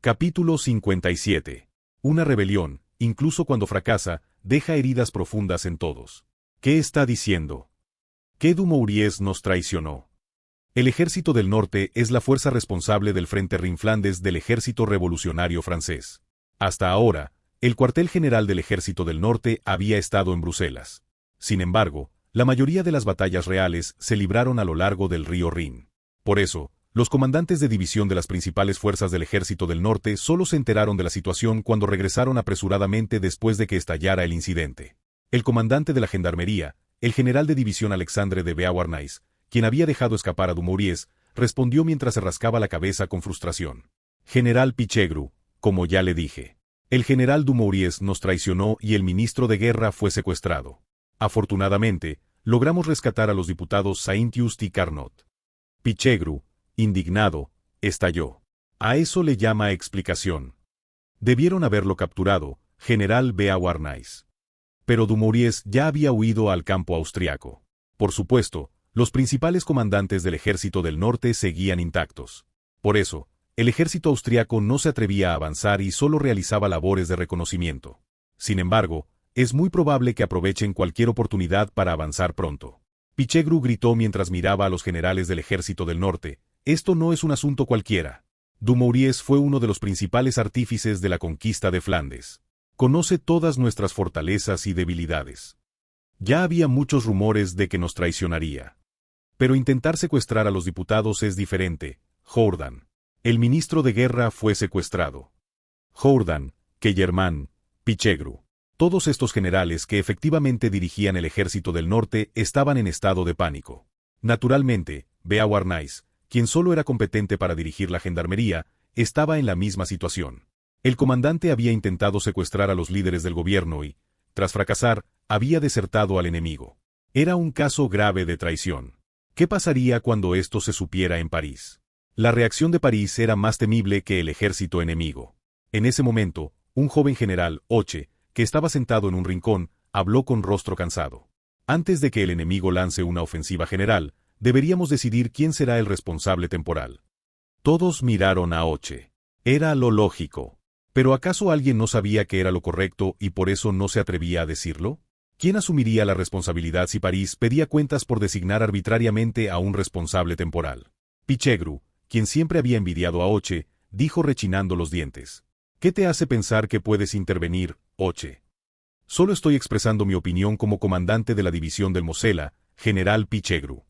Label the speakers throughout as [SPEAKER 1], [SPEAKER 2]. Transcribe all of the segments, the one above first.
[SPEAKER 1] Capítulo 57. Una rebelión, incluso cuando fracasa, deja heridas profundas en todos. ¿Qué está diciendo? ¿Que Dumouriez nos traicionó? El Ejército del Norte es la fuerza responsable del Frente Rhin-Flandes del Ejército Revolucionario Francés. Hasta ahora, el cuartel general del Ejército del Norte había estado en Bruselas. Sin embargo, la mayoría de las batallas reales se libraron a lo largo del río Rin. Por eso, los comandantes de división de las principales fuerzas del Ejército del Norte solo se enteraron de la situación cuando regresaron apresuradamente después de que estallara el incidente. El comandante de la Gendarmería, el general de división Alexandre de Beauharnais, quien había dejado escapar a Dumouriez, respondió mientras se rascaba la cabeza con frustración. General Pichegru, como ya le dije. El general Dumouriez nos traicionó y el ministro de Guerra fue secuestrado. Afortunadamente, logramos rescatar a los diputados Saint-Just y Carnot. Pichegru, indignado, estalló. A eso le llama explicación. Debieron haberlo capturado, general Beauharnais. Pero Dumouriez ya había huido al campo austriaco. Por supuesto, los principales comandantes del Ejército del Norte seguían intactos. Por eso, el ejército austriaco no se atrevía a avanzar y solo realizaba labores de reconocimiento. Sin embargo, es muy probable que aprovechen cualquier oportunidad para avanzar pronto. Pichegru gritó mientras miraba a los generales del Ejército del Norte. Esto no es un asunto cualquiera. Dumouriez fue uno de los principales artífices de la conquista de Flandes. Conoce todas nuestras fortalezas y debilidades. Ya había muchos rumores de que nos traicionaría. Pero intentar secuestrar a los diputados es diferente. Jourdan. El ministro de Guerra fue secuestrado. Jourdan, Kellermann, Pichegru. Todos estos generales que efectivamente dirigían el Ejército del Norte estaban en estado de pánico. Naturalmente, Beauharnais, quien solo era competente para dirigir la gendarmería, estaba en la misma situación. El comandante había intentado secuestrar a los líderes del gobierno y, tras fracasar, había desertado al enemigo. Era un caso grave de traición. ¿Qué pasaría cuando esto se supiera en París? La reacción de París era más temible que el ejército enemigo. En ese momento, un joven general, Hoche, que estaba sentado en un rincón, habló con rostro cansado. Antes de que el enemigo lance una ofensiva general, deberíamos decidir quién será el responsable temporal. Todos miraron a Hoche. Era lo lógico. ¿Pero acaso alguien no sabía que era lo correcto y por eso no se atrevía a decirlo? ¿Quién asumiría la responsabilidad si París pedía cuentas por designar arbitrariamente a un responsable temporal? Pichegru, quien siempre había envidiado a Hoche, dijo rechinando los dientes. ¿Qué te hace pensar que puedes intervenir, Hoche? Solo estoy expresando mi opinión como comandante de la división del Mosela, general Pichegru.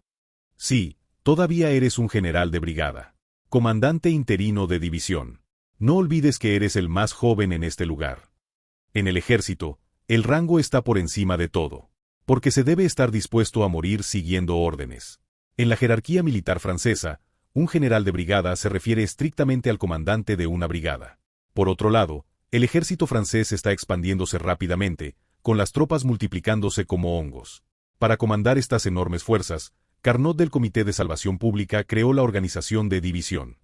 [SPEAKER 1] Sí, todavía eres un general de brigada. Comandante interino de división. No olvides que eres el más joven en este lugar. En el ejército, el rango está por encima de todo. Porque se debe estar dispuesto a morir siguiendo órdenes. En la jerarquía militar francesa, un general de brigada se refiere estrictamente al comandante de una brigada. Por otro lado, el ejército francés está expandiéndose rápidamente, con las tropas multiplicándose como hongos. Para comandar estas enormes fuerzas, Carnot del Comité de Salvación Pública creó la organización de división.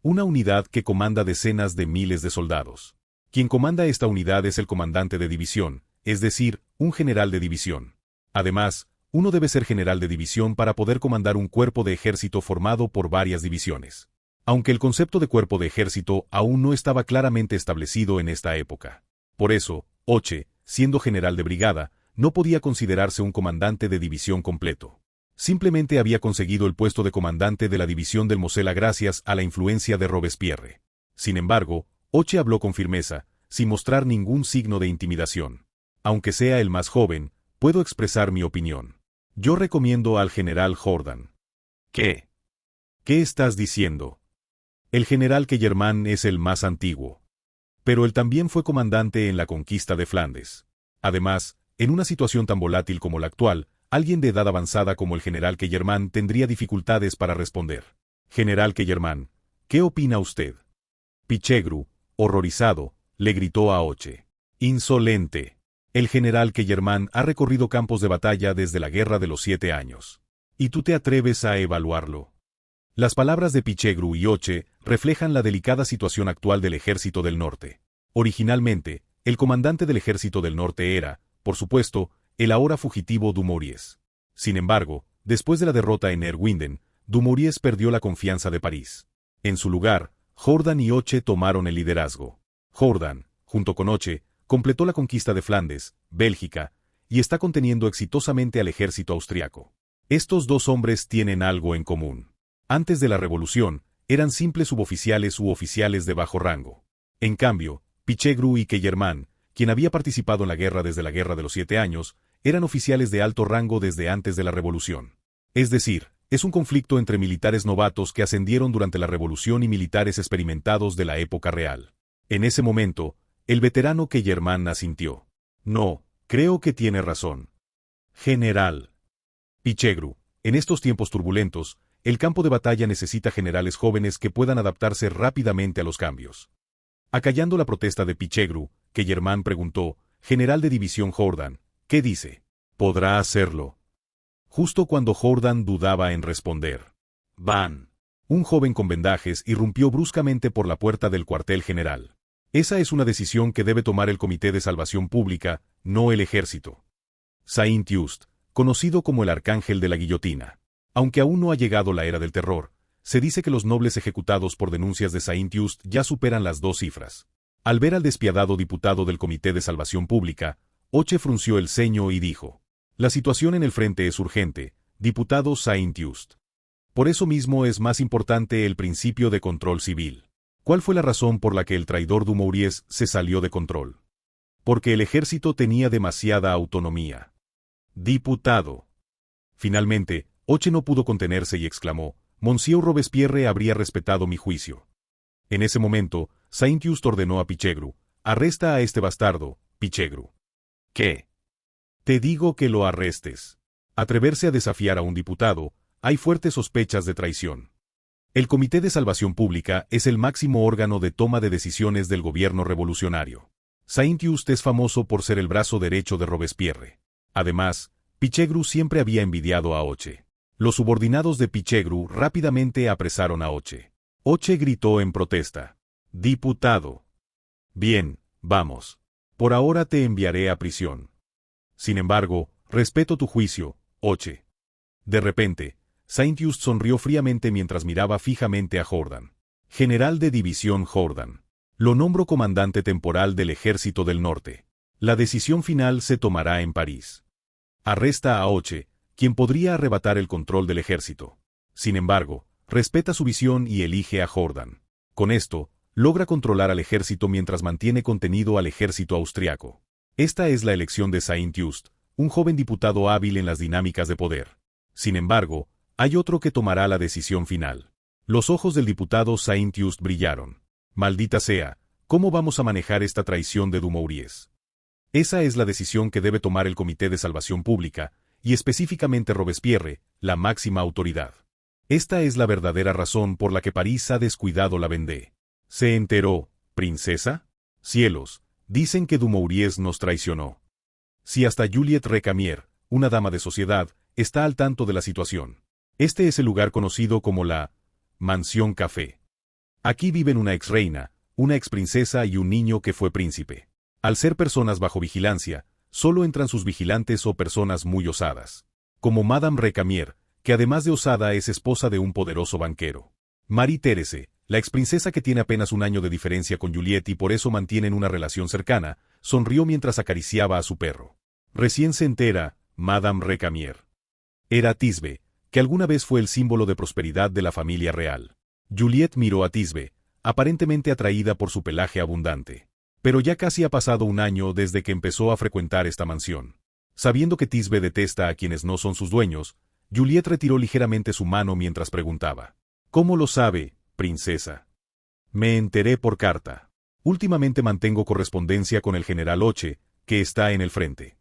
[SPEAKER 1] Una unidad que comanda decenas de miles de soldados. Quien comanda esta unidad es el comandante de división, es decir, un general de división. Además, uno debe ser general de división para poder comandar un cuerpo de ejército formado por varias divisiones. Aunque el concepto de cuerpo de ejército aún no estaba claramente establecido en esta época. Por eso, Hoche, siendo general de brigada, no podía considerarse un comandante de división completo. Simplemente había conseguido el puesto de comandante de la división del Mosela gracias a la influencia de Robespierre. Sin embargo, Hoche habló con firmeza, sin mostrar ningún signo de intimidación. Aunque sea el más joven, puedo expresar mi opinión. Yo recomiendo al general Jourdan. ¿Qué? ¿Qué estás diciendo? El general Kellermann es el más antiguo. Pero él también fue comandante en la conquista de Flandes. Además, en una situación tan volátil como la actual, alguien de edad avanzada como el general Kellermann tendría dificultades para responder. General Kellermann, ¿qué opina usted? Pichegru, horrorizado, le gritó a Hoche. Insolente. El general Kellermann ha recorrido campos de batalla desde la Guerra de los 7 años. ¿Y tú te atreves a evaluarlo? Las palabras de Pichegru y Hoche reflejan la delicada situación actual del Ejército del Norte. Originalmente, el comandante del Ejército del Norte era, por supuesto, el ahora fugitivo Dumouriez. Sin embargo, después de la derrota en Erwinden, Dumouriez perdió la confianza de París. En su lugar, Jourdan y Hoche tomaron el liderazgo. Jourdan, junto con Hoche, completó la conquista de Flandes, Bélgica, y está conteniendo exitosamente al ejército austriaco. Estos dos hombres tienen algo en común. Antes de la revolución, eran simples suboficiales u oficiales de bajo rango. En cambio, Pichegru y Kellerman, quien había participado en la guerra desde la Guerra de los 7 años, eran oficiales de alto rango desde antes de la revolución. Es decir, es un conflicto entre militares novatos que ascendieron durante la revolución y militares experimentados de la época real. En ese momento, el veterano Kellerman asintió. No, creo que tiene razón. General. Pichegru, en estos tiempos turbulentos, el campo de batalla necesita generales jóvenes que puedan adaptarse rápidamente a los cambios. Acallando la protesta de Pichegru, Kellerman preguntó, general de división Jourdan, ¿qué dice? ¿Podrá hacerlo? Justo cuando Jourdan dudaba en responder. ¡Van! Un joven con vendajes irrumpió bruscamente por la puerta del cuartel general. Esa es una decisión que debe tomar el Comité de Salvación Pública, no el ejército. Saint-Just, conocido como el arcángel de la guillotina. Aunque aún no ha llegado la era del terror, se dice que los nobles ejecutados por denuncias de Saint-Just ya superan las 2 cifras. Al ver al despiadado diputado del Comité de Salvación Pública, Hoche frunció el ceño y dijo: la situación en el frente es urgente, diputado Saint-Just. Por eso mismo es más importante el principio de control civil. ¿Cuál fue la razón por la que el traidor Dumouriez se salió de control? Porque el ejército tenía demasiada autonomía. Diputado. Finalmente, Hoche no pudo contenerse y exclamó: Monsieur Robespierre habría respetado mi juicio. En ese momento, Saint-Just ordenó a Pichegru: arresta a este bastardo, Pichegru. ¿Qué? Te digo que lo arrestes. Atreverse a desafiar a un diputado, hay fuertes sospechas de traición. El Comité de Salvación Pública es el máximo órgano de toma de decisiones del gobierno revolucionario. Saint-Just es famoso por ser el brazo derecho de Robespierre. Además, Pichegru siempre había envidiado a Hoche. Los subordinados de Pichegru rápidamente apresaron a Hoche. Hoche gritó en protesta: diputado. Bien, vamos. Por ahora te enviaré a prisión. Sin embargo, respeto tu juicio, Hoche. De repente, Saint-Just sonrió fríamente mientras miraba fijamente a Jourdan. General de división Jourdan. Lo nombro comandante temporal del Ejército del Norte. La decisión final se tomará en París. Arresta a Hoche, quien podría arrebatar el control del ejército. Sin embargo, respeta su visión y elige a Jourdan. Con esto, logra controlar al ejército mientras mantiene contenido al ejército austriaco. Esta es la elección de Saint-Just, un joven diputado hábil en las dinámicas de poder. Sin embargo, hay otro que tomará la decisión final. Los ojos del diputado Saint-Just brillaron. Maldita sea, ¿cómo vamos a manejar esta traición de Dumouriez? Esa es la decisión que debe tomar el Comité de Salvación Pública, y específicamente Robespierre, la máxima autoridad. Esta es la verdadera razón por la que París ha descuidado la Vendée. ¿Se enteró, princesa? Cielos, dicen que Dumouriez nos traicionó. Si hasta Juliette Recamier, una dama de sociedad, está al tanto de la situación. Este es el lugar conocido como la Mansión Café. Aquí viven una ex reina, una ex princesa y un niño que fue príncipe. Al ser personas bajo vigilancia, solo entran sus vigilantes o personas muy osadas. Como Madame Recamier, que además de osada es esposa de un poderoso banquero. Marie-Thérèse, la exprincesa que tiene apenas un año de diferencia con Juliette y por eso mantienen una relación cercana, sonrió mientras acariciaba a su perro. Recién se entera, Madame Recamier. Era Thisbe, que alguna vez fue el símbolo de prosperidad de la familia real. Juliette miró a Thisbe, aparentemente atraída por su pelaje abundante. Pero ya casi ha pasado un año desde que empezó a frecuentar esta mansión. Sabiendo que Thisbe detesta a quienes no son sus dueños, Juliette retiró ligeramente su mano mientras preguntaba: ¿Cómo lo sabe, princesa? Me enteré por carta. Últimamente mantengo correspondencia con el general Hoche, que está en el frente.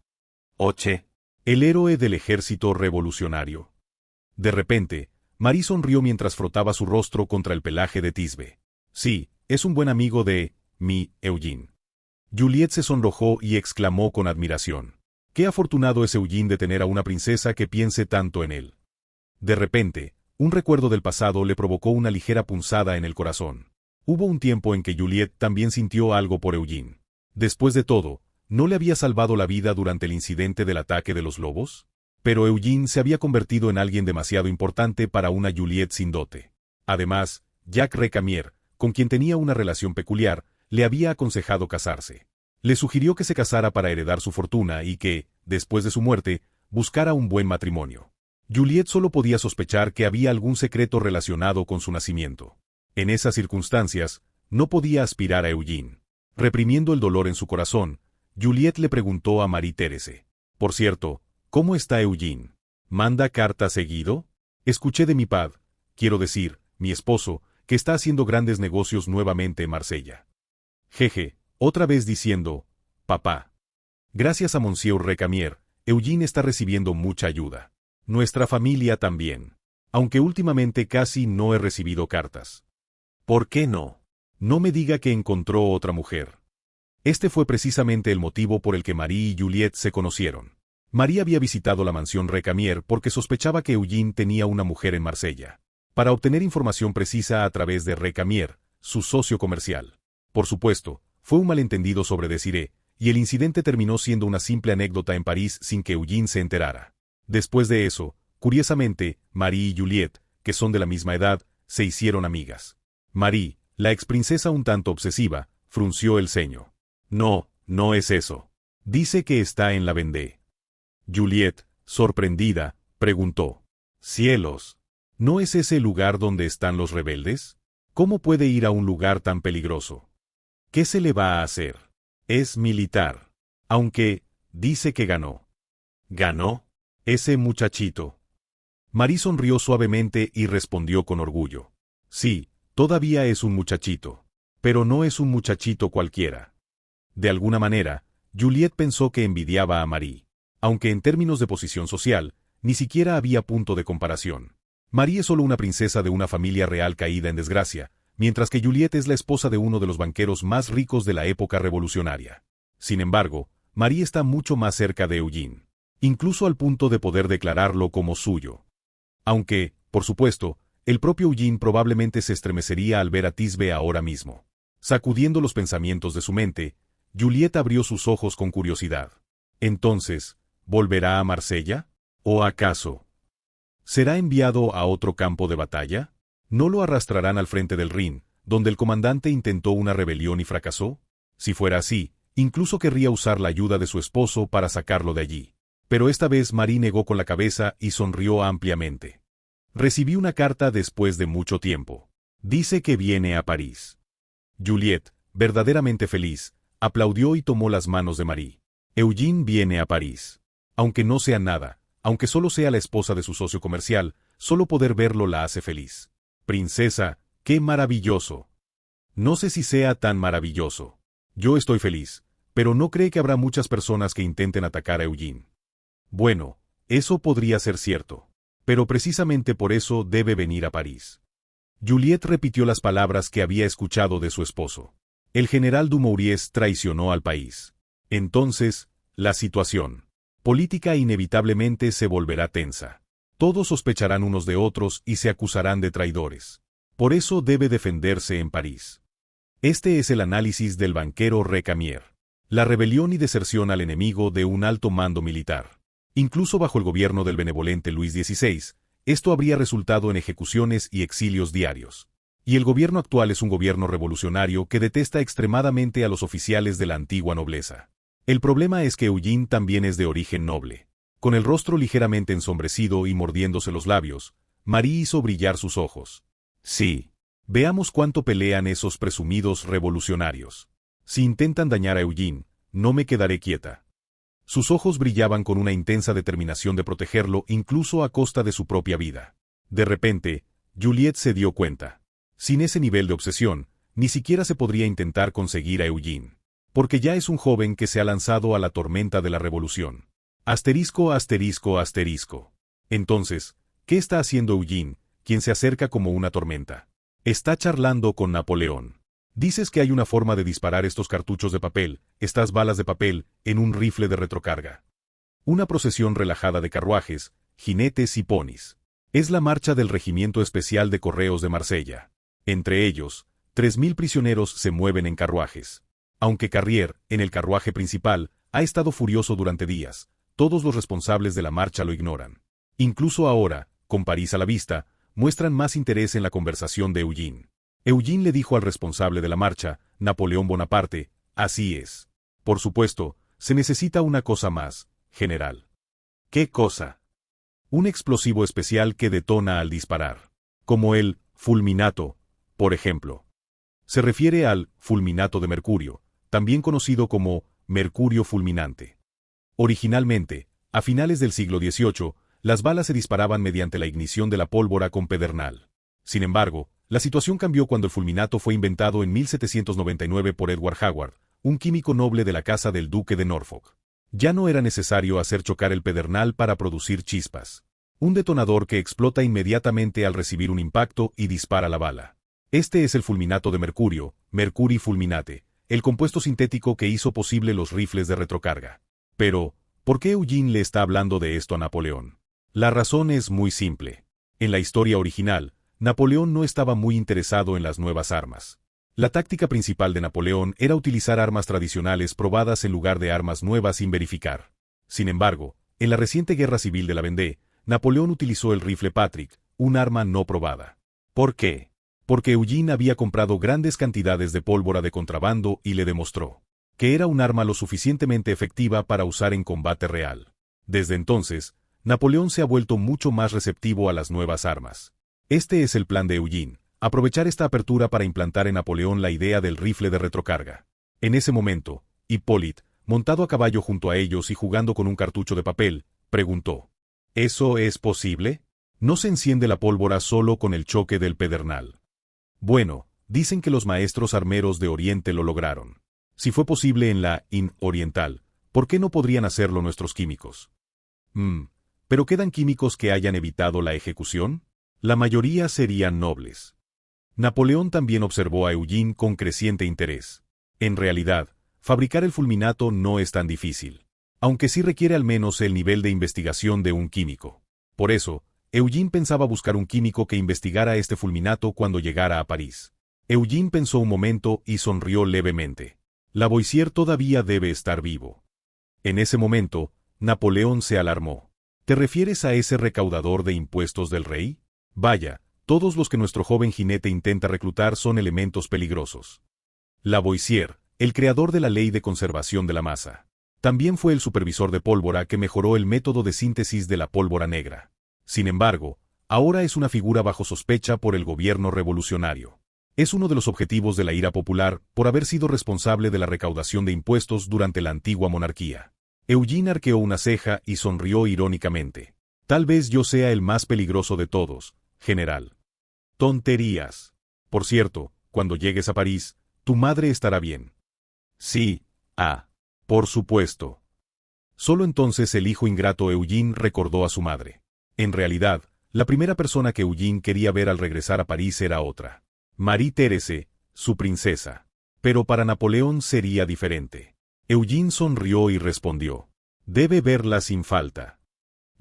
[SPEAKER 1] Hoche, el héroe del ejército revolucionario. De repente, Marie sonrió mientras frotaba su rostro contra el pelaje de Thisbe. Sí, es un buen amigo de mi Eugene. Juliette se sonrojó y exclamó con admiración: «Qué afortunado es Eugene de tener a una princesa que piense tanto en él». De repente, un recuerdo del pasado le provocó una ligera punzada en el corazón. Hubo un tiempo en que Juliette también sintió algo por Eugene. Después de todo, ¿no le había salvado la vida durante el incidente del ataque de los lobos? Pero Eugene se había convertido en alguien demasiado importante para una Juliette sin dote. Además, Jacques Recamier, con quien tenía una relación peculiar, le había aconsejado casarse. Le sugirió que se casara para heredar su fortuna y que, después de su muerte, buscara un buen matrimonio. Juliette solo podía sospechar que había algún secreto relacionado con su nacimiento. En esas circunstancias, no podía aspirar a Eugene. Reprimiendo el dolor en su corazón, Juliette le preguntó a Marie-Thérèse: «Por cierto, ¿cómo está Eugene? ¿Manda cartas seguido? Escuché de mi padre, quiero decir, mi esposo, que está haciendo grandes negocios nuevamente en Marsella». Jeje, otra vez diciendo: «Papá». Gracias a Monsieur Recamier, Eugene está recibiendo mucha ayuda. Nuestra familia también. Aunque últimamente casi no he recibido cartas. ¿Por qué no? No me diga que encontró otra mujer. Este fue precisamente el motivo por el que Marie y Juliette se conocieron. Marie había visitado la mansión Recamier porque sospechaba que Eugene tenía una mujer en Marsella, para obtener información precisa a través de Recamier, su socio comercial. Por supuesto, fue un malentendido sobre Désirée, y el incidente terminó siendo una simple anécdota en París sin que Eugene se enterara. Después de eso, curiosamente, Marie y Juliette, que son de la misma edad, se hicieron amigas. Marie, la exprincesa un tanto obsesiva, frunció el ceño. «No, no es eso. Dice que está en la Vendée». Juliette, sorprendida, preguntó: «Cielos, ¿no es ese el lugar donde están los rebeldes? ¿Cómo puede ir a un lugar tan peligroso? ¿Qué se le va a hacer? Es militar. Aunque, dice que ganó». «¿Ganó? Ese muchachito». Marie sonrió suavemente y respondió con orgullo: «Sí, todavía es un muchachito. Pero no es un muchachito cualquiera». De alguna manera, Juliette pensó que envidiaba a Marie. Aunque en términos de posición social, ni siquiera había punto de comparación. Marie es solo una princesa de una familia real caída en desgracia, mientras que Juliette es la esposa de uno de los banqueros más ricos de la época revolucionaria. Sin embargo, Marie está mucho más cerca de Eugene, incluso al punto de poder declararlo como suyo. Aunque, por supuesto, el propio Eugene probablemente se estremecería al ver a Thisbe ahora mismo. Sacudiendo los pensamientos de su mente, Juliette abrió sus ojos con curiosidad. Entonces, ¿volverá a Marsella? ¿O acaso será enviado a otro campo de batalla? ¿No lo arrastrarán al frente del Rin, donde el comandante intentó una rebelión y fracasó? Si fuera así, incluso querría usar la ayuda de su esposo para sacarlo de allí. Pero esta vez Marie negó con la cabeza y sonrió ampliamente. «Recibí una carta después de mucho tiempo. Dice que viene a París». Juliette, verdaderamente feliz, aplaudió y tomó las manos de Marie. «Eugene viene a París. Aunque no sea nada, aunque solo sea la esposa de su socio comercial, solo poder verlo la hace feliz. Princesa, qué maravilloso». «No sé si sea tan maravilloso. Yo estoy feliz, pero ¿no cree que habrá muchas personas que intenten atacar a Eugene?» «Bueno, eso podría ser cierto. Pero precisamente por eso debe venir a París». Juliette repitió las palabras que había escuchado de su esposo. El general Dumouriez traicionó al país. Entonces, la situación política inevitablemente se volverá tensa. Todos sospecharán unos de otros y se acusarán de traidores. Por eso debe defenderse en París. Este es el análisis del banquero Recamier. La rebelión y deserción al enemigo de un alto mando militar. Incluso bajo el gobierno del benevolente Luis XVI, esto habría resultado en ejecuciones y exilios diarios. Y el gobierno actual es un gobierno revolucionario que detesta extremadamente a los oficiales de la antigua nobleza. El problema es que Eugene también es de origen noble. Con el rostro ligeramente ensombrecido y mordiéndose los labios, Marie hizo brillar sus ojos. «Sí. Veamos cuánto pelean esos presumidos revolucionarios. Si intentan dañar a Eugene, no me quedaré quieta». Sus ojos brillaban con una intensa determinación de protegerlo incluso a costa de su propia vida. De repente, Juliette se dio cuenta. Sin ese nivel de obsesión, ni siquiera se podría intentar conseguir a Eugene. Porque ya es un joven que se ha lanzado a la tormenta de la revolución. Asterisco, asterisco, asterisco. Entonces, ¿qué está haciendo Eugene, quien se acerca como una tormenta? Está charlando con Napoleón. Dices que hay una forma de disparar estos cartuchos de papel, estas balas de papel, en un rifle de retrocarga. Una procesión relajada de carruajes, jinetes y ponis. Es la marcha del Regimiento Especial de Correos de Marsella. Entre ellos, 3000 prisioneros se mueven en carruajes. Aunque Carrier, en el carruaje principal, ha estado furioso durante días, todos los responsables de la marcha lo ignoran. Incluso ahora, con París a la vista, muestran más interés en la conversación de Eugene. Eugene le dijo al responsable de la marcha, Napoleón Bonaparte, así es. Por supuesto, se necesita una cosa más, general. ¿Qué cosa? Un explosivo especial que detona al disparar. Como el fulminato, por ejemplo. Se refiere al fulminato de mercurio, también conocido como mercurio fulminante. Originalmente, a finales del siglo XVIII, las balas se disparaban mediante la ignición de la pólvora con pedernal. Sin embargo, la situación cambió cuando el fulminato fue inventado en 1799 por Edward Howard, un químico noble de la casa del duque de Norfolk. Ya no era necesario hacer chocar el pedernal para producir chispas. Un detonador que explota inmediatamente al recibir un impacto y dispara la bala. Este es el fulminato de mercurio, mercury fulminate, el compuesto sintético que hizo posible los rifles de retrocarga. Pero, ¿por qué Eugene le está hablando de esto a Napoleón? La razón es muy simple. En la historia original, Napoleón no estaba muy interesado en las nuevas armas. La táctica principal de Napoleón era utilizar armas tradicionales probadas en lugar de armas nuevas sin verificar. Sin embargo, en la reciente Guerra Civil de la Vendée, Napoleón utilizó el rifle Patrick, un arma no probada. ¿Por qué? Porque Eugene había comprado grandes cantidades de pólvora de contrabando y le demostró que era un arma lo suficientemente efectiva para usar en combate real. Desde entonces, Napoleón se ha vuelto mucho más receptivo a las nuevas armas. Este es el plan de Eugene, aprovechar esta apertura para implantar en Napoleón la idea del rifle de retrocarga. En ese momento, Hippolyte, montado a caballo junto a ellos y jugando con un cartucho de papel, preguntó: ¿eso es posible? ¿No se enciende la pólvora solo con el choque del pedernal? Bueno, dicen que los maestros armeros de Oriente lo lograron. Si fue posible en la oriental, ¿por qué no podrían hacerlo nuestros químicos? ¿Pero quedan químicos que hayan evitado la ejecución? La mayoría serían nobles. Napoleón también observó a Eugene con creciente interés. En realidad, fabricar el fulminato no es tan difícil, aunque sí requiere al menos el nivel de investigación de un químico. Por eso, Eugene pensaba buscar un químico que investigara este fulminato cuando llegara a París. Eugene pensó un momento y sonrió levemente. Lavoisier todavía debe estar vivo. En ese momento, Napoleón se alarmó. ¿Te refieres a ese recaudador de impuestos del rey? Vaya, todos los que nuestro joven jinete intenta reclutar son elementos peligrosos. Lavoisier, el creador de la ley de conservación de la masa. También fue el supervisor de pólvora que mejoró el método de síntesis de la pólvora negra. Sin embargo, ahora es una figura bajo sospecha por el gobierno revolucionario. Es uno de los objetivos de la ira popular por haber sido responsable de la recaudación de impuestos durante la antigua monarquía. Eugene arqueó una ceja y sonrió irónicamente. Tal vez yo sea el más peligroso de todos, general. Tonterías. Por cierto, cuando llegues a París, tu madre estará bien. Sí, por supuesto. Solo entonces el hijo ingrato Eugene recordó a su madre. En realidad, la primera persona que Eugene quería ver al regresar a París era otra. Marie-Thérèse, su princesa. Pero para Napoleón sería diferente. Eugene sonrió y respondió: debe verla sin falta.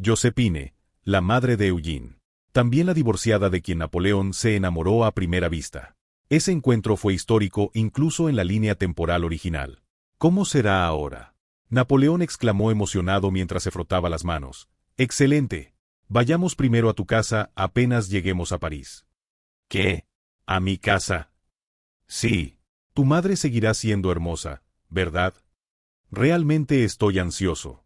[SPEAKER 1] Josephine, la madre de Eugene. También la divorciada de quien Napoleón se enamoró a primera vista. Ese encuentro fue histórico incluso en la línea temporal original. ¿Cómo será ahora? Napoleón exclamó emocionado mientras se frotaba las manos. ¡Excelente! Vayamos primero a tu casa apenas lleguemos a París. ¿Qué? ¿A mi casa? Sí. Tu madre seguirá siendo hermosa, ¿verdad? Realmente estoy ansioso.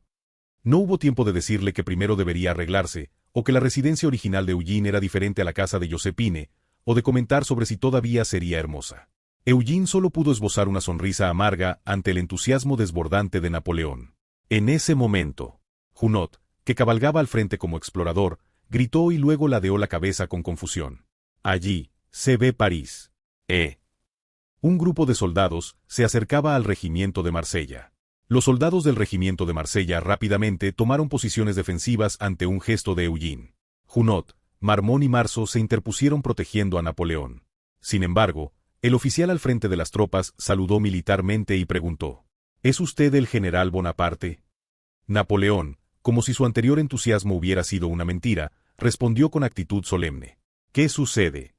[SPEAKER 1] No hubo tiempo de decirle que primero debería arreglarse, o que la residencia original de Eugene era diferente a la casa de Josephine, o de comentar sobre si todavía sería hermosa. Eugene solo pudo esbozar una sonrisa amarga ante el entusiasmo desbordante de Napoleón. En ese momento, Junot, que cabalgaba al frente como explorador, gritó y luego ladeó la cabeza con confusión. Allí, se ve París. Un grupo de soldados se acercaba al regimiento de Marsella. Los soldados del regimiento de Marsella rápidamente tomaron posiciones defensivas ante un gesto de Eugene. Junot, Marmont y Marceau se interpusieron protegiendo a Napoleón. Sin embargo, el oficial al frente de las tropas saludó militarmente y preguntó: ¿es usted el general Bonaparte? Napoleón, como si su anterior entusiasmo hubiera sido una mentira, respondió con actitud solemne: ¿qué sucede?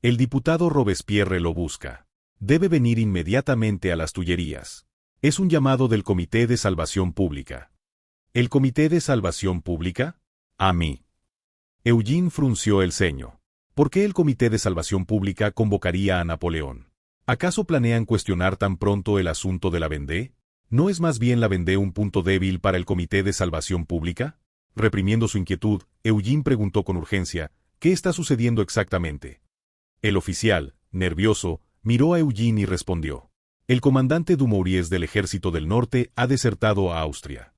[SPEAKER 1] El diputado Robespierre lo busca. Debe venir inmediatamente a las Tullerías. Es un llamado del Comité de Salvación Pública. ¿El Comité de Salvación Pública? A mí. Eugene frunció el ceño. ¿Por qué el Comité de Salvación Pública convocaría a Napoleón? ¿Acaso planean cuestionar tan pronto el asunto de la Vendée? ¿No es más bien la Vendée un punto débil para el Comité de Salvación Pública? Reprimiendo su inquietud, Eugene preguntó con urgencia, ¿qué está sucediendo exactamente? El oficial, nervioso, miró a Eugene y respondió. El comandante Dumouriez del Ejército del Norte ha desertado a Austria.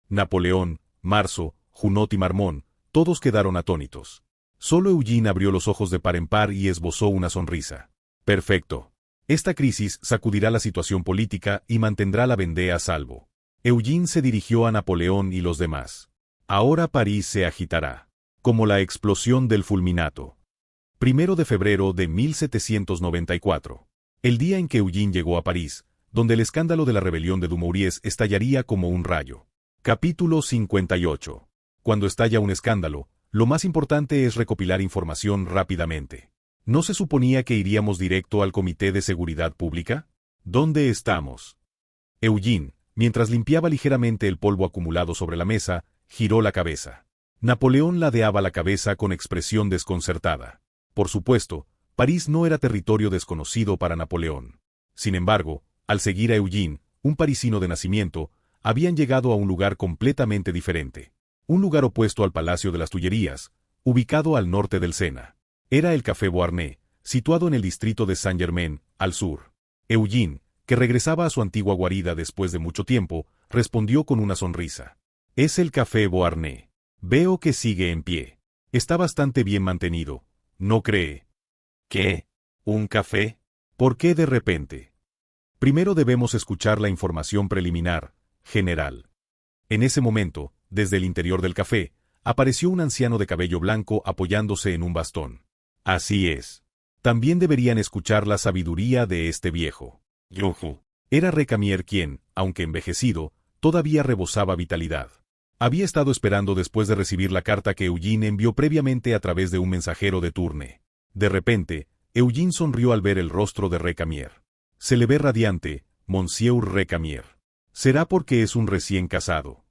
[SPEAKER 1] Napoleón, Marceau, Junot y Marmont, todos quedaron atónitos. Solo Eugene abrió los ojos de par en par y esbozó una sonrisa. Perfecto. Esta crisis sacudirá la situación política y mantendrá la Vendée a salvo. Eugene se dirigió a Napoleón y los demás. Ahora París se agitará. Como la explosión del fulminato. 1 de febrero de 1794. El día en que Eugene llegó a París, donde el escándalo de la rebelión de Dumouriez estallaría como un rayo. Capítulo 58. Cuando estalla un escándalo, lo más importante es recopilar información rápidamente. ¿No se suponía que iríamos directo al Comité de Seguridad Pública? ¿Dónde estamos? Eugene, mientras limpiaba ligeramente el polvo acumulado sobre la mesa, giró la cabeza. Napoleón ladeaba la cabeza con expresión desconcertada. Por supuesto, París no era territorio desconocido para Napoleón. Sin embargo, al seguir a Eugene, un parisino de nacimiento, habían llegado a un lugar completamente diferente. Un lugar opuesto al Palacio de las Tullerías, ubicado al norte del Sena. Era el Café Beauharnais, situado en el distrito de Saint-Germain, al sur. Eugene, que regresaba a su antigua guarida después de mucho tiempo, respondió con una sonrisa. Es el Café Beauharnais. Veo que sigue en pie. Está bastante bien mantenido, ¿no cree? ¿Qué? ¿Un café? ¿Por qué de repente? Primero debemos escuchar la información preliminar, general. En ese momento, desde el interior del café, apareció un anciano de cabello blanco apoyándose en un bastón. Así es. También deberían escuchar la sabiduría de este viejo. Yuhu. Era Recamier quien, aunque envejecido, todavía rebosaba vitalidad. Había estado esperando después de recibir la carta que Eugene envió previamente a través de un mensajero de Tournai. De repente, Eugene sonrió al ver el rostro de Recamier. Se le ve radiante, Monsieur Recamier. Será porque es un recién casado.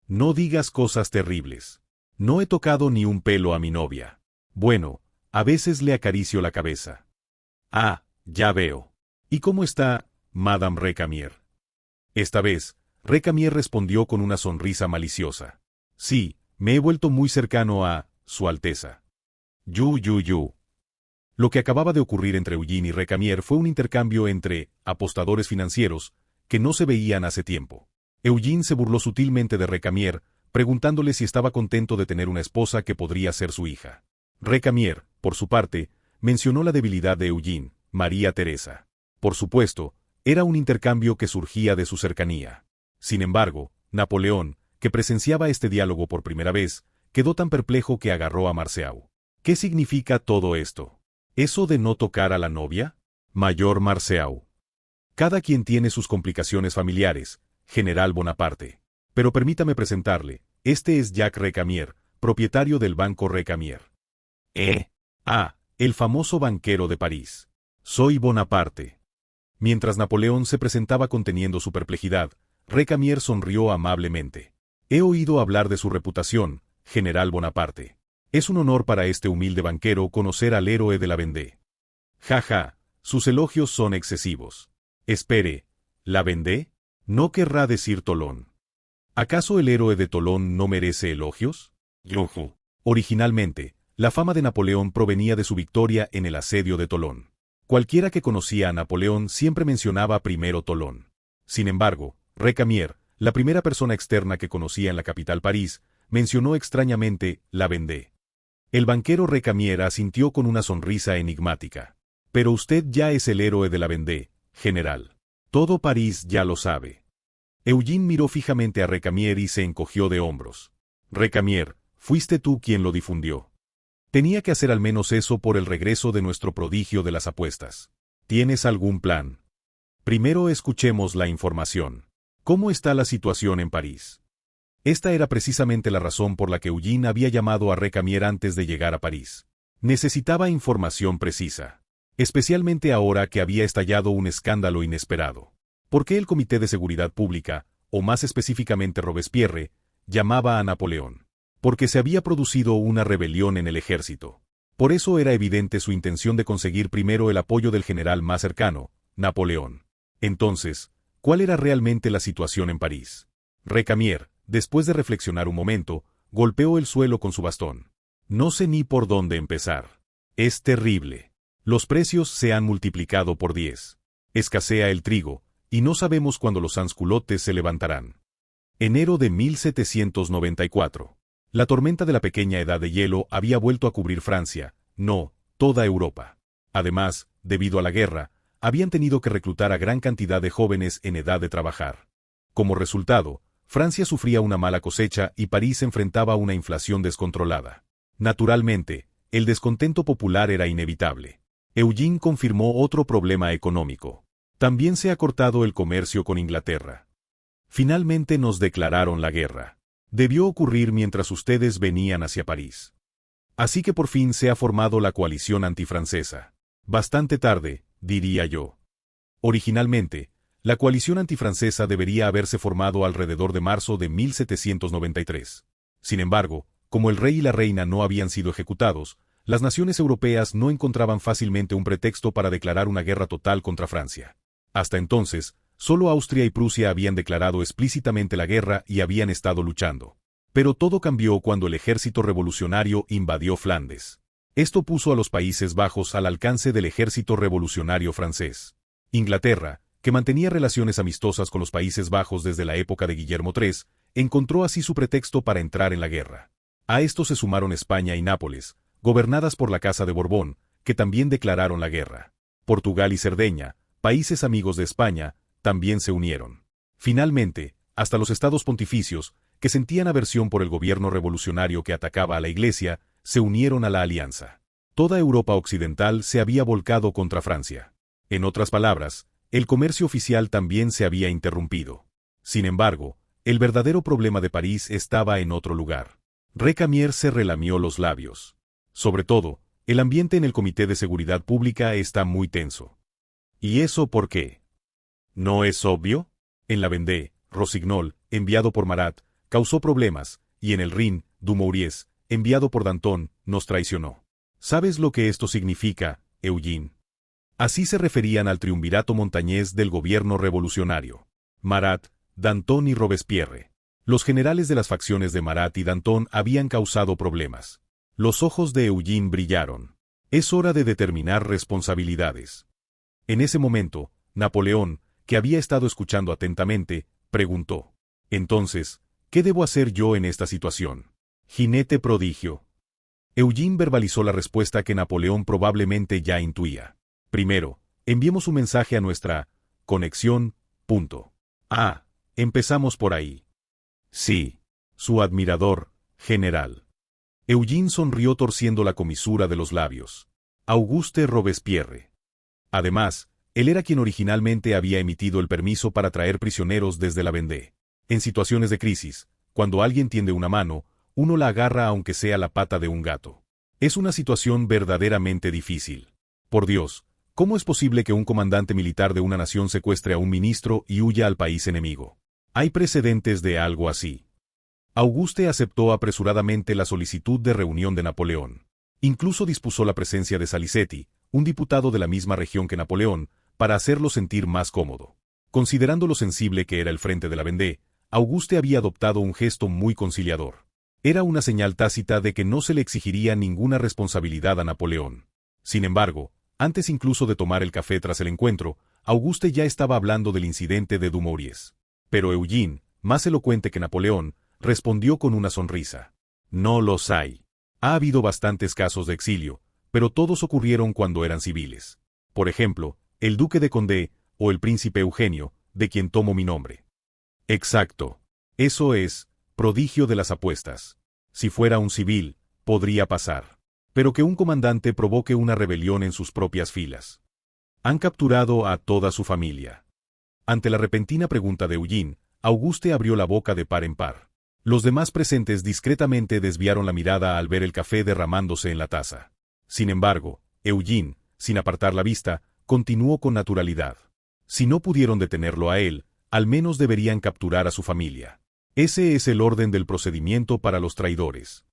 [SPEAKER 1] No digas cosas terribles. No he tocado ni un pelo a mi novia. Bueno, a veces le acaricio la cabeza. Ah, ya veo. ¿Y cómo está, Madame Recamier? Esta vez, Recamier respondió con una sonrisa maliciosa. Sí, me he vuelto muy cercano a Su Alteza. Yu. Lo que acababa de ocurrir entre Eugene y Recamier fue un intercambio entre apostadores financieros que no se veían hace tiempo. Eugene se burló sutilmente de Recamier, preguntándole si estaba contento de tener una esposa que podría ser su hija. Recamier, por su parte, mencionó la debilidad de Eugene, María Teresa. Por supuesto, era un intercambio que surgía de su cercanía. Sin embargo, Napoleón, que presenciaba este diálogo por primera vez, quedó tan perplejo que agarró a Marceau. ¿Qué significa todo esto? ¿Eso de no tocar a la novia? Mayor Marceau. Cada quien tiene sus complicaciones familiares, General Bonaparte. Pero permítame presentarle, este es Jacques Recamier, propietario del Banco Recamier. El famoso banquero de París. Soy Bonaparte. Mientras Napoleón se presentaba conteniendo su perplejidad, Recamier sonrió amablemente. He oído hablar de su reputación, General Bonaparte. Es un honor para este humilde banquero conocer al héroe de la Vendée. Sus elogios son excesivos. Espere, ¿la Vendée? ¿No querrá decir Tolón? ¿Acaso el héroe de Tolón no merece elogios? Originalmente, la fama de Napoleón provenía de su victoria en el asedio de Tolón. Cualquiera que conocía a Napoleón siempre mencionaba primero Tolón. Sin embargo, Recamier, la primera persona externa que conocía en la capital París, mencionó extrañamente la Vendée. El banquero Recamier asintió con una sonrisa enigmática. Pero usted ya es el héroe de la Vendée, general. Todo París ya lo sabe. Eugene miró fijamente a Recamier y se encogió de hombros. Recamier, fuiste tú quien lo difundió. Tenía que hacer al menos eso por el regreso de nuestro prodigio de las apuestas. ¿Tienes algún plan? Primero escuchemos la información. ¿Cómo está la situación en París? Esta era precisamente la razón por la que Eugene había llamado a Recamier antes de llegar a París. Necesitaba información precisa. Especialmente ahora que había estallado un escándalo inesperado. ¿Por qué el Comité de Seguridad Pública, o más específicamente Robespierre, llamaba a Napoleón? Porque se había producido una rebelión en el ejército. Por eso era evidente su intención de conseguir primero el apoyo del general más cercano, Napoleón. Entonces, ¿cuál era realmente la situación en París? Recamier, después de reflexionar un momento, golpeó el suelo con su bastón. No sé ni por dónde empezar. Es terrible. Los precios se han multiplicado por 10. Escasea el trigo, y no sabemos cuándo los sansculottes se levantarán. Enero de 1794. La tormenta de la pequeña edad de hielo había vuelto a cubrir Francia, no, toda Europa. Además, debido a la guerra, habían tenido que reclutar a gran cantidad de jóvenes en edad de trabajar. Como resultado, Francia sufría una mala cosecha y París enfrentaba una inflación descontrolada. Naturalmente, el descontento popular era inevitable. Eugene confirmó otro problema económico. También se ha cortado el comercio con Inglaterra. Finalmente nos declararon la guerra. Debió ocurrir mientras ustedes venían hacia París. Así que por fin se ha formado la coalición antifrancesa. Bastante tarde, diría yo. Originalmente, la coalición antifrancesa debería haberse formado alrededor de marzo de 1793. Sin embargo, como el rey y la reina no habían sido ejecutados, las naciones europeas no encontraban fácilmente un pretexto para declarar una guerra total contra Francia. Hasta entonces, solo Austria y Prusia habían declarado explícitamente la guerra y habían estado luchando. Pero todo cambió cuando el ejército revolucionario invadió Flandes. Esto puso a los Países Bajos al alcance del ejército revolucionario francés. Inglaterra, que mantenía relaciones amistosas con los Países Bajos desde la época de Guillermo III, encontró así su pretexto para entrar en la guerra. A esto se sumaron España y Nápoles, gobernadas por la Casa de Borbón, que también declararon la guerra. Portugal y Cerdeña, países amigos de España, también se unieron. Finalmente, hasta los estados pontificios, que sentían aversión por el gobierno revolucionario que atacaba a la Iglesia, se unieron a la alianza. Toda Europa occidental se había volcado contra Francia. En otras palabras, el comercio oficial también se había interrumpido. Sin embargo, el verdadero problema de París estaba en otro lugar. Recamier se relamió los labios. Sobre todo, el ambiente en el Comité de Seguridad Pública está muy tenso. ¿Y eso por qué? ¿No es obvio? En la Vendée, Rossignol, enviado por Marat, causó problemas, y en el Rin, Dumouriez, enviado por Danton, nos traicionó. ¿Sabes lo que esto significa, Eugene? Así se referían al triunvirato montañés del gobierno revolucionario. Marat, Danton y Robespierre. Los generales de las facciones de Marat y Danton habían causado problemas. Los ojos de Eugene brillaron. Es hora de determinar responsabilidades. En ese momento, Napoleón, que había estado escuchando atentamente, preguntó: «Entonces, ¿qué debo hacer yo en esta situación?» Jinete prodigio. Eugene verbalizó la respuesta que Napoleón probablemente ya intuía. Primero, enviemos un mensaje a nuestra conexión. Empezamos por ahí. Sí. Su admirador, general. Eugene sonrió torciendo la comisura de los labios. Auguste Robespierre. Además, él era quien originalmente había emitido el permiso para traer prisioneros desde la Vendée. En situaciones de crisis, cuando alguien tiende una mano, uno la agarra aunque sea la pata de un gato. Es una situación verdaderamente difícil. Por Dios, ¿cómo es posible que un comandante militar de una nación secuestre a un ministro y huya al país enemigo? ¿Hay precedentes de algo así? Auguste aceptó apresuradamente la solicitud de reunión de Napoleón. Incluso dispuso la presencia de Salicetti, un diputado de la misma región que Napoleón, para hacerlo sentir más cómodo. Considerando lo sensible que era el frente de la Vendée, Auguste había adoptado un gesto muy conciliador. Era una señal tácita de que no se le exigiría ninguna responsabilidad a Napoleón. Sin embargo, antes incluso de tomar el café tras el encuentro, Auguste ya estaba hablando del incidente de Dumouriez. Pero Eugene, más elocuente que Napoleón, respondió con una sonrisa. No los hay. Ha habido bastantes casos de exilio, pero todos ocurrieron cuando eran civiles. Por ejemplo, el duque de Condé, o el príncipe Eugenio, de quien tomo mi nombre. Exacto. Eso es, prodigio de las apuestas. Si fuera un civil, podría pasar. Pero que un comandante provoque una rebelión en sus propias filas. Han capturado a toda su familia. Ante la repentina pregunta de Eugene, Auguste abrió la boca de par en par. Los demás presentes discretamente desviaron la mirada al ver el café derramándose en la taza. Sin embargo, Eugene, sin apartar la vista, continuó con naturalidad. Si no pudieron detenerlo a él, al menos deberían capturar a su familia. Ese es el orden del procedimiento para los traidores.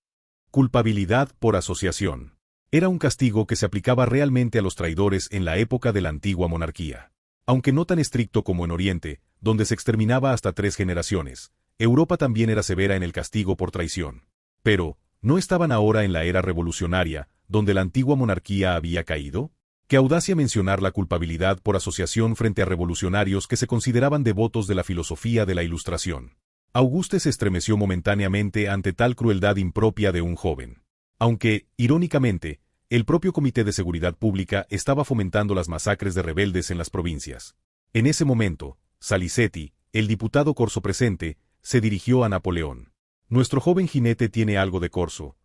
[SPEAKER 1] Culpabilidad por asociación. Era un castigo que se aplicaba realmente a los traidores en la época de la antigua monarquía. Aunque no tan estricto como en Oriente, donde se exterminaba hasta 3 generaciones, Europa también era severa en el castigo por traición. Pero, ¿no estaban ahora en la era revolucionaria, donde la antigua monarquía había caído? Qué audacia mencionar la culpabilidad por asociación frente a revolucionarios que se consideraban devotos de la filosofía de la Ilustración. Auguste se estremeció momentáneamente ante tal crueldad impropia de un joven. Aunque, irónicamente, el propio Comité de Seguridad Pública estaba fomentando las masacres de rebeldes en las provincias. En ese momento, Salicetti, el diputado corso presente, se dirigió a Napoleón. «Nuestro joven jinete tiene algo de corso.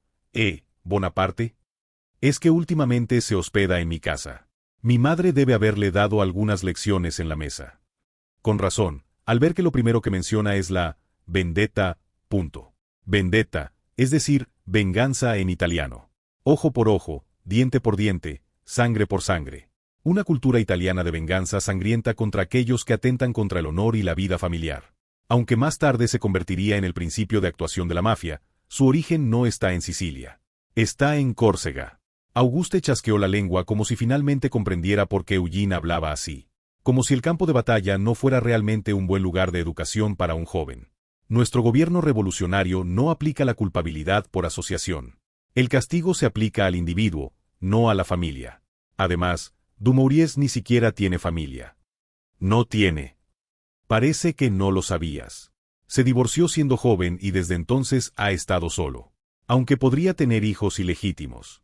[SPEAKER 1] Bonaparte? Es que últimamente se hospeda en mi casa. Mi madre debe haberle dado algunas lecciones en la mesa». Con razón, al ver que lo primero que menciona es la vendetta. Vendetta, es decir, venganza en italiano. Ojo por ojo, diente por diente, sangre por sangre. Una cultura italiana de venganza sangrienta contra aquellos que atentan contra el honor y la vida familiar. Aunque más tarde se convertiría en el principio de actuación de la mafia, su origen no está en Sicilia. Está en Córcega. Auguste chasqueó la lengua como si finalmente comprendiera por qué Eugene hablaba así. Como si el campo de batalla no fuera realmente un buen lugar de educación para un joven. Nuestro gobierno revolucionario no aplica la culpabilidad por asociación. El castigo se aplica al individuo, no a la familia. Además, Dumouriez ni siquiera tiene familia. No tiene. Parece que no lo sabías. Se divorció siendo joven y desde entonces ha estado solo. Aunque podría tener hijos ilegítimos.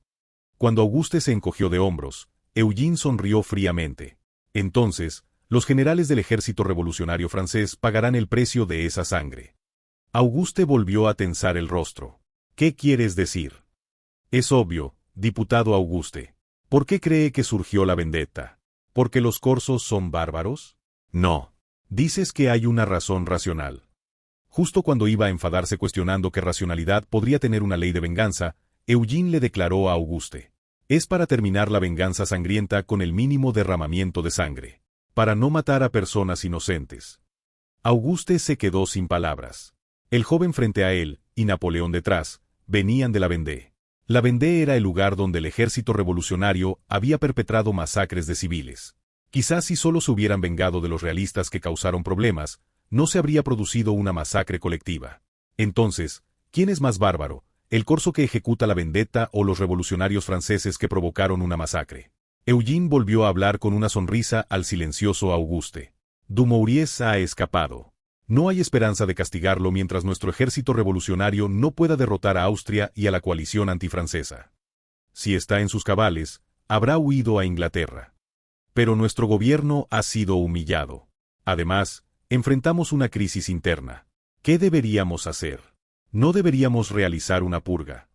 [SPEAKER 1] Cuando Auguste se encogió de hombros, Eugene sonrió fríamente. Entonces, los generales del ejército revolucionario francés pagarán el precio de esa sangre. Auguste volvió a tensar el rostro. ¿Qué quieres decir? Es obvio, diputado Auguste. ¿Por qué cree que surgió la vendetta? ¿Porque los corsos son bárbaros? No. Dices que hay una razón racional. Justo cuando iba a enfadarse cuestionando qué racionalidad podría tener una ley de venganza, Eugene le declaró a Auguste. Es para terminar la venganza sangrienta con el mínimo derramamiento de sangre. Para no matar a personas inocentes. Auguste se quedó sin palabras. El joven frente a él, y Napoleón detrás, venían de la Vendée. La Vendée era el lugar donde el ejército revolucionario había perpetrado masacres de civiles. Quizás si solo se hubieran vengado de los realistas que causaron problemas, no se habría producido una masacre colectiva. Entonces, ¿quién es más bárbaro, el corso que ejecuta la vendetta o los revolucionarios franceses que provocaron una masacre? Eugene volvió a hablar con una sonrisa al silencioso Auguste. Dumouriez ha escapado. No hay esperanza de castigarlo mientras nuestro ejército revolucionario no pueda derrotar a Austria y a la coalición antifrancesa. Si está en sus cabales, habrá huido a Inglaterra. Pero nuestro gobierno ha sido humillado. Además, enfrentamos una crisis interna. ¿Qué deberíamos hacer? No deberíamos realizar una purga.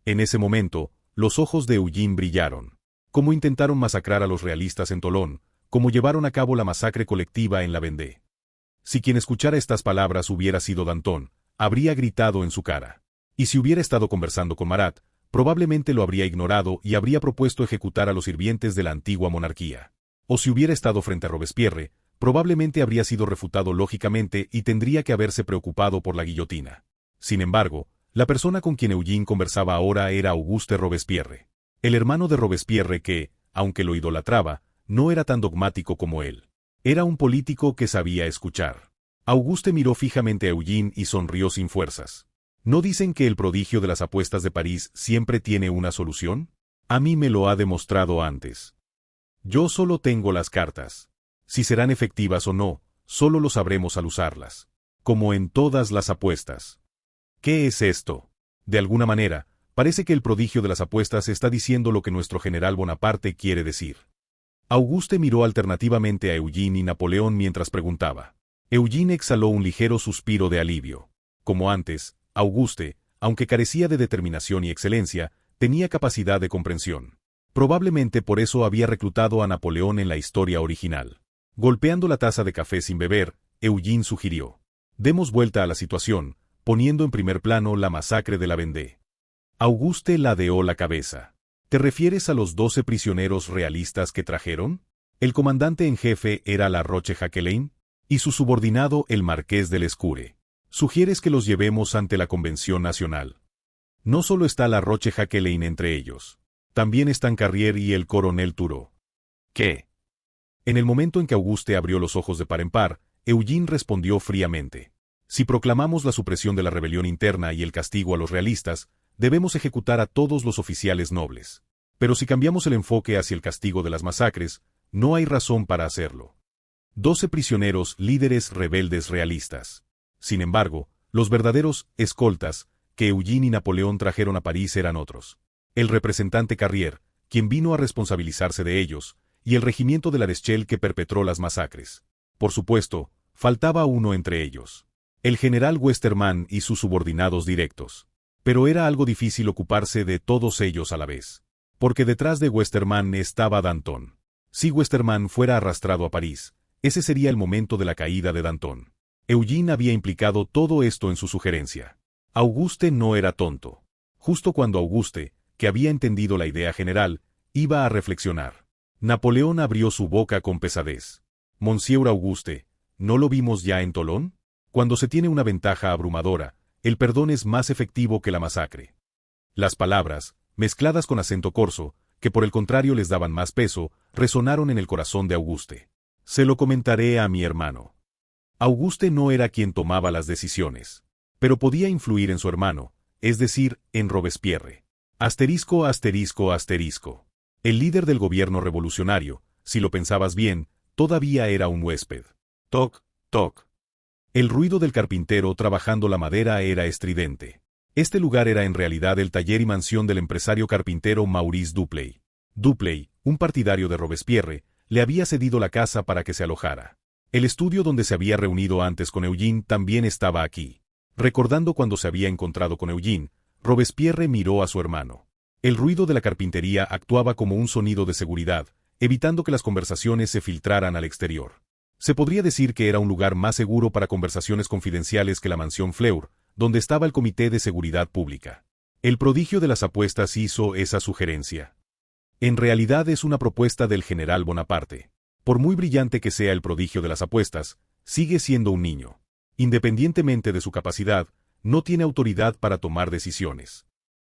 [SPEAKER 1] En ese momento, los ojos de Eugene brillaron. Cómo intentaron masacrar a los realistas en Tolón, cómo llevaron a cabo la masacre colectiva en la Vendée. Si quien escuchara estas palabras hubiera sido Danton, habría gritado en su cara. Y si hubiera estado conversando con Marat, probablemente lo habría ignorado y habría propuesto ejecutar a los sirvientes de la antigua monarquía. O si hubiera estado frente a Robespierre, probablemente habría sido refutado lógicamente y tendría que haberse preocupado por la guillotina. Sin embargo, la persona con quien Eugene conversaba ahora era Auguste Robespierre, el hermano de Robespierre que, aunque lo idolatraba, no era tan dogmático como él. Era un político que sabía escuchar. Auguste miró fijamente a Eugene y sonrió sin fuerzas. ¿No dicen que el prodigio de las apuestas de París siempre tiene una solución? A mí me lo ha demostrado antes. Yo solo tengo las cartas. Si serán efectivas o no, solo lo sabremos al usarlas. Como en todas las apuestas. ¿Qué es esto? De alguna manera, parece que el prodigio de las apuestas está diciendo lo que nuestro general Bonaparte quiere decir. Auguste miró alternativamente a Eugene y Napoleón mientras preguntaba. Eugene exhaló un ligero suspiro de alivio. Como antes, Auguste, aunque carecía de determinación y excelencia, tenía capacidad de comprensión. Probablemente por eso había reclutado a Napoleón en la historia original. Golpeando la taza de café sin beber, Eugene sugirió. Demos vuelta a la situación, poniendo en primer plano la masacre de la Vendée. Auguste ladeó la cabeza. ¿Te refieres a los 12 prisioneros realistas que trajeron? El comandante en jefe era La Roche-Jacquelain, y su subordinado el marqués de Lescure. ¿Sugieres que los llevemos ante la Convención Nacional? No solo está La Roche-Jacquelain entre ellos. También están Carrier y el coronel Turó. ¿Qué? En el momento en que Auguste abrió los ojos de par en par, Eugene respondió fríamente. Si proclamamos la supresión de la rebelión interna y el castigo a los realistas, debemos ejecutar a todos los oficiales nobles. Pero si cambiamos el enfoque hacia el castigo de las masacres, no hay razón para hacerlo. 12 prisioneros líderes rebeldes realistas. Sin embargo, los verdaderos escoltas que Eugene y Napoleón trajeron a París eran otros. El representante Carrier, quien vino a responsabilizarse de ellos, y el regimiento de la Deschelles que perpetró las masacres. Por supuesto, faltaba uno entre ellos. El general Westermann y sus subordinados directos. Pero era algo difícil ocuparse de todos ellos a la vez. Porque detrás de Westermann estaba Danton. Si Westermann fuera arrastrado a París, ese sería el momento de la caída de Danton. Eugene había implicado todo esto en su sugerencia. Auguste no era tonto. Justo cuando Auguste, que había entendido la idea general, iba a reflexionar, Napoleón abrió su boca con pesadez. Monsieur Auguste, ¿no lo vimos ya en Tolón? Cuando se tiene una ventaja abrumadora, el perdón es más efectivo que la masacre. Las palabras, mezcladas con acento corso, que por el contrario les daban más peso, resonaron en el corazón de Auguste. Se lo comentaré a mi hermano. Auguste no era quien tomaba las decisiones, pero podía influir en su hermano, es decir, en Robespierre. Asterisco, asterisco, asterisco. El líder del gobierno revolucionario, si lo pensabas bien, todavía era un huésped. Toc, toc. El ruido del carpintero trabajando la madera era estridente. Este lugar era en realidad el taller y mansión del empresario carpintero Maurice Duplay. Duplay, un partidario de Robespierre, le había cedido la casa para que se alojara. El estudio donde se había reunido antes con Eugene también estaba aquí. Recordando cuando se había encontrado con Eugene, Robespierre miró a su hermano. El ruido de la carpintería actuaba como un sonido de seguridad, evitando que las conversaciones se filtraran al exterior. Se podría decir que era un lugar más seguro para conversaciones confidenciales que la mansión Fleur, donde estaba el Comité de Seguridad Pública. El prodigio de las apuestas hizo esa sugerencia. En realidad es una propuesta del general Bonaparte. Por muy brillante que sea el prodigio de las apuestas, sigue siendo un niño. Independientemente de su capacidad, no tiene autoridad para tomar decisiones.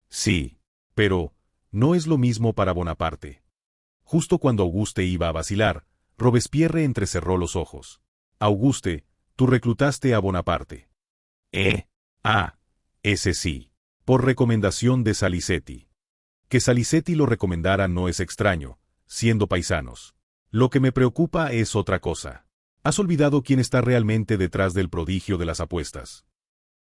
[SPEAKER 1] Sí, pero no es lo mismo para Bonaparte. Justo cuando Auguste iba a vacilar, Robespierre entrecerró los ojos. Auguste, tú reclutaste a Bonaparte. Ese sí. Por recomendación de Salicetti. Que Salicetti lo recomendara no es extraño, siendo paisanos. Lo que me preocupa es otra cosa. ¿Has olvidado quién está realmente detrás del prodigio de las apuestas?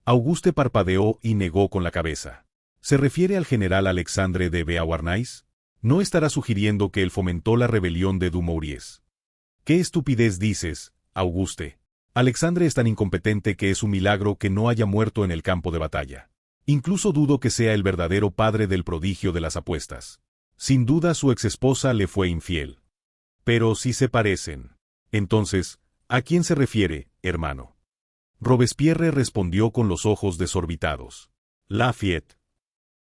[SPEAKER 1] Auguste parpadeó y negó con la cabeza. ¿Se refiere al general Alexandre de Beauharnais? ¿No estará sugiriendo que él fomentó la rebelión de Dumouriez? ¿Qué estupidez dices, Auguste? Alexandre es tan incompetente que es un milagro que no haya muerto en el campo de batalla. Incluso dudo que sea el verdadero padre del prodigio de las apuestas. Sin duda su exesposa le fue infiel. Pero si se parecen. Entonces, ¿a quién se refiere, hermano? Robespierre respondió con los ojos desorbitados. Lafayette.